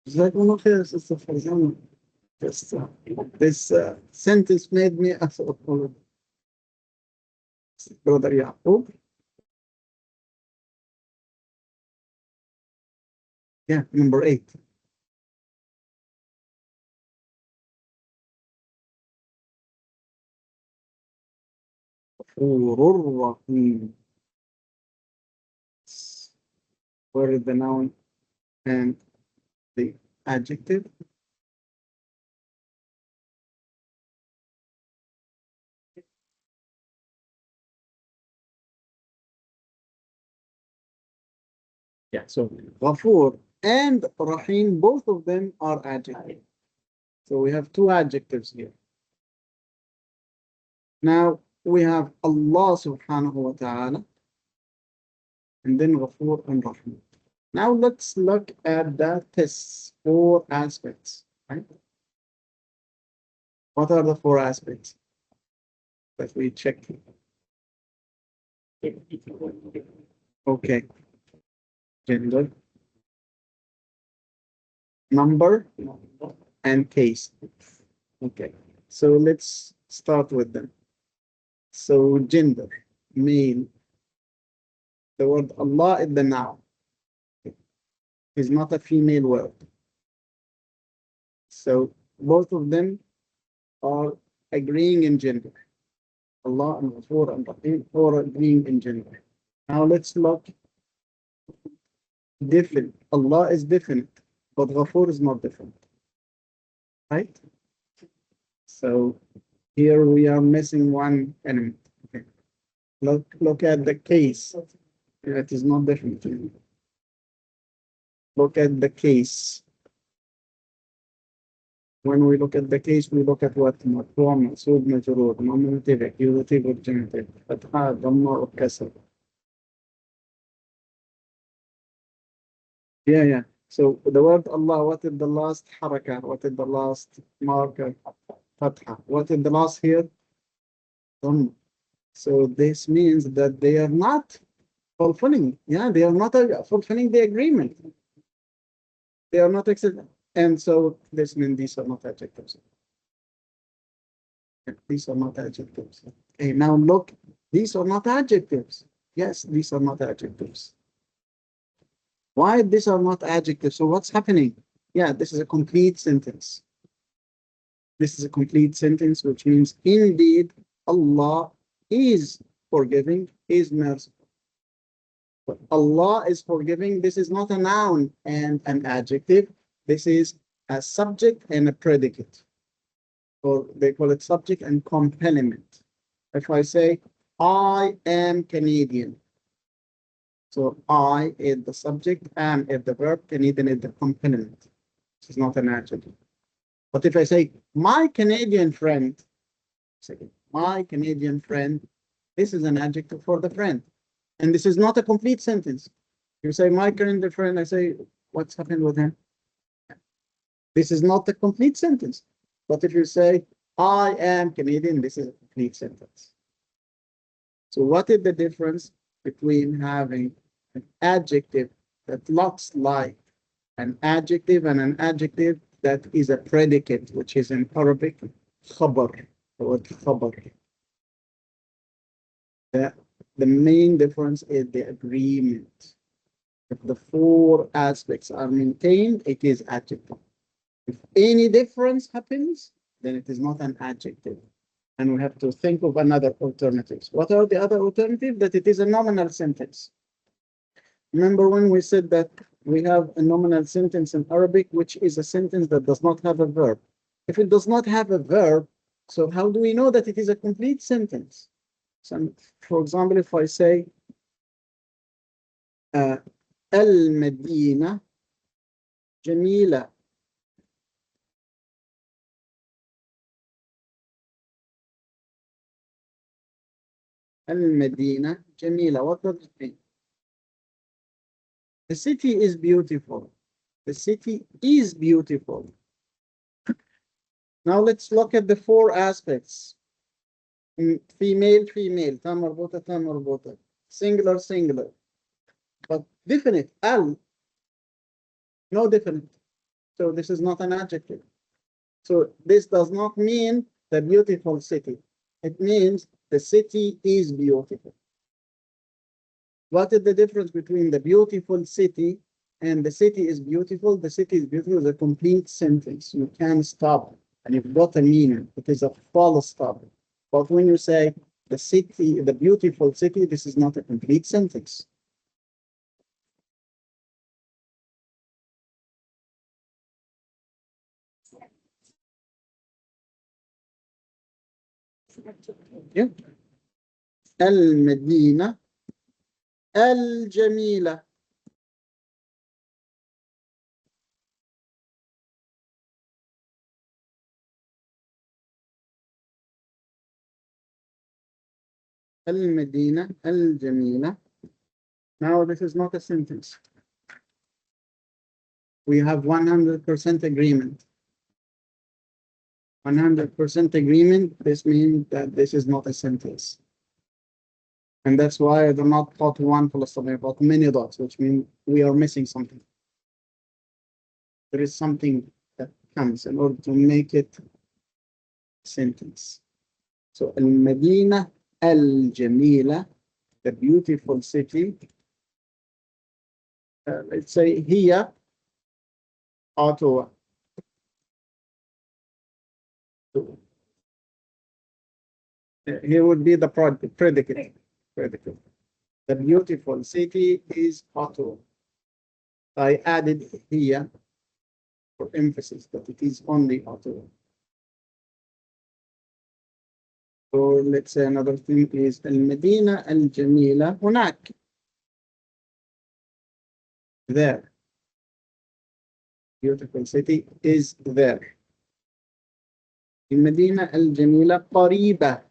جزاكم الله خير, Sister Farzana. This sentence made me ask Brother Yaqub. Yeah, number 8. Where is the noun and the adjective? Yeah, so Ghafur and Rahim, both of them are adjectives. So we have two adjectives here. Now we have Allah subhanahu wa ta'ala, and then Ghafur and Rahim. Now let's look at the tests, 4 aspects, right? What are the 4 aspects that we check? Okay. Gender, number, and case. Okay. So let's start with them. So gender, male. The word Allah is the noun. is not a female word. So both of them are agreeing in gender. Allah and Ghafur and Rahim are agreeing in gender. Now let's look different. Allah is different, but Ghafur is not different. Right? So here we are missing one element. Okay. Look at the case. It is not different. Look at the case. When we look at the case, we look at what? مرفوع منصوب مجرور nominative accusative or genitive فتحة ضمة or كسر. Yeah. So the word Allah, what is the last حركة? What is the last marker? فتحة. What is the last here? ضمة. So this means that they are not fulfilling. Yeah, they are not fulfilling the agreement. They are not accepting. And so this means these are not adjectives. These are not adjectives. Okay, now look, these are not adjectives. Yes, these are not adjectives. Why these are not adjectives? So what's happening? Yeah, this is a complete sentence. This is a complete sentence, which means indeed Allah is forgiving, is merciful. But Allah is forgiving. This is not a noun and an adjective. This is a subject and a predicate. Or they call it subject and complement. If I say, I am Canadian. So I is the subject, am is the verb, Canadian is the complement. This is not an adjective. But if I say, my Canadian friend, my Canadian friend, this is an adjective for the friend. And this is not a complete sentence. You say, my Canadian friend, I say, what's happened with him? This is not a complete sentence. But if you say, I am Canadian, this is a complete sentence. So what is the difference between having an adjective that looks like an adjective and an adjective that is a predicate, which is in Arabic, khabar, the word khabar? The main difference is the agreement. If the four aspects are maintained, it is adjective. If any difference happens, then it is not an adjective. And we have to think of another alternatives. What are the other alternatives? That it is a nominal sentence. Remember when we said that we have a nominal sentence in Arabic, which is a sentence that does not have a verb. If it does not have a verb, so how do we know that it is a complete sentence? So, for example, if I say, المدينة جميلة. المدينة جميلة. What does it mean? The city is beautiful. The city is beautiful. Now let's look at the four aspects. Female, female, ta marbuta, ta marbuta. Singular, singular. But definite, al, no definite. So this is not an adjective. So this does not mean the beautiful city. It means the city is beautiful. What is the difference between the beautiful city and the city is beautiful? The city is beautiful is a complete sentence. You can't stop and you've got a meaning. It is a full stop. But when you say the city, the beautiful city, this is not a complete sentence. Yeah. المدينة الجميلة. المدينة الجميلة. Now this is not a sentence. We have 100% agreement. 100% agreement, this means that this is not a sentence. And that's why I do not put one full stop, I put many dots, which means we are missing something. There is something that comes in order to make it a sentence. So, Al-Madinah Al-Jamila, the beautiful city. Let's say here, auto. Here would be the predicate. Predicate. The beautiful city is auto. I added here for emphasis that it is only auto. Or let's say another thing is المدينة الجميلة هناك. There. Beautiful city is there. المدينة الجميلة قريبة.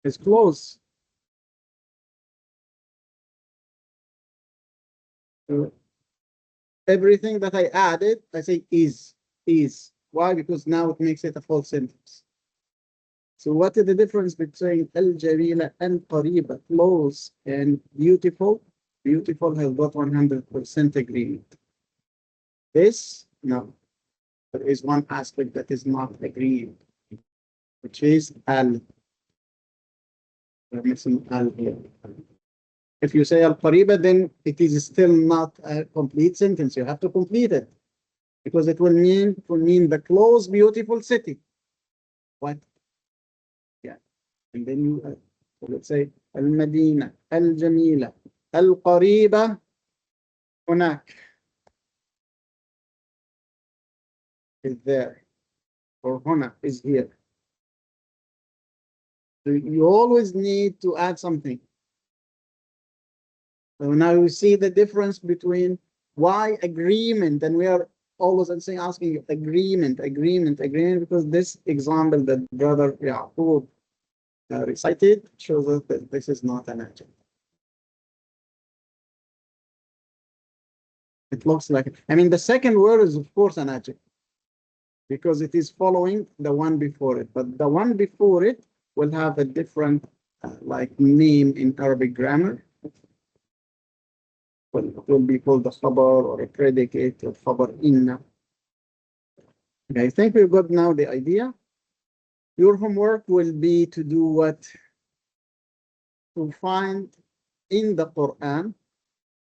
Is close. So everything that I added, I say is. Why? Because now it makes it a full sentence. So what is the difference between al-jamila and qariba, close and beautiful? Beautiful has got 100% agreement. This, no. There is one aspect that is not agreed, which is al. We're missing al here. If you say al-qariba, then it is still not a complete sentence. You have to complete it because it will mean the close, beautiful city. What? Yeah. And then you, so let's say al-madina, al-jamila, al-qariba, هناك is there, or هنا is here. So you always need to add something. So now you see the difference between why agreement, and we are always asking you agreement, because this example that brother Yaqub recited shows us that this is not an adjective. It looks like it. I mean, the second word is of course an adjective because it is following the one before it, but the one before it will have a different like name in Arabic grammar. Well, it will be called a khabar or a predicate or khabar inna. Okay, I think we've got now the idea. Your homework will be to do what? To find in the Quran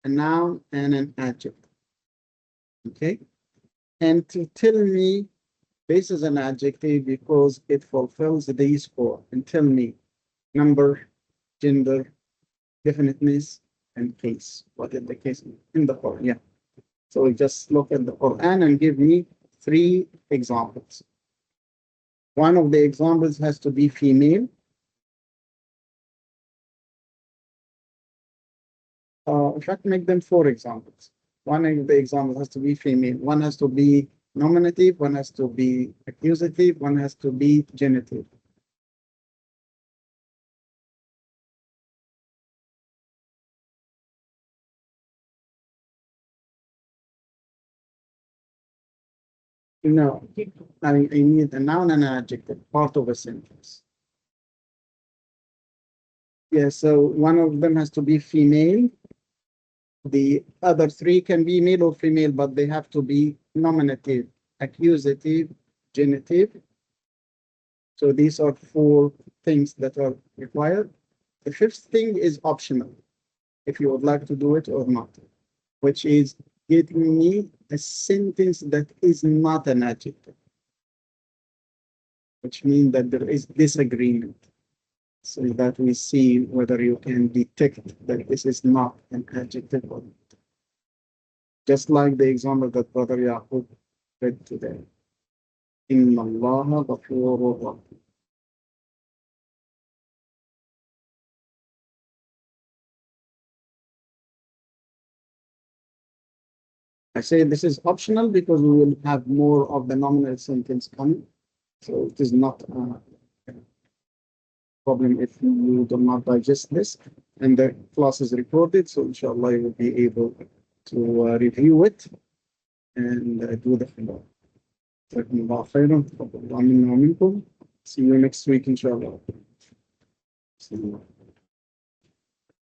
a noun and an adjective. Okay, and to tell me this is an adjective because it fulfills these four. And tell me number, gender, definiteness, and case. What is the case in the Quran? Yeah. So we just look at the Quran and give me 3 examples. One of the examples has to be female. In fact, make them 4 examples. One of the examples has to be female. One has to be nominative. One has to be accusative. One has to be genitive. No, I need a noun and an adjective, part of a sentence. Yeah, so one of them has to be female. The other 3 can be male or female, but they have to be nominative, accusative, genitive. So these are 4 things that are required. The 5th thing is optional, if you would like to do it or not, which is getting me a sentence that is not an adjective, which means that there is disagreement, so that we see whether you can detect that this is not an adjective or not. Just like the example that Brother Yaqub read today. Inna Allah ghafurur rahim. I say this is optional because we will have more of the nominal sentence coming. So it is not a problem if you do not digest this. And the class is recorded, so inshallah you will be able to review it and do the follow-up. جزاكم الله خيرا تقبل الله منا ومنكم. See you next week inshallah. See you.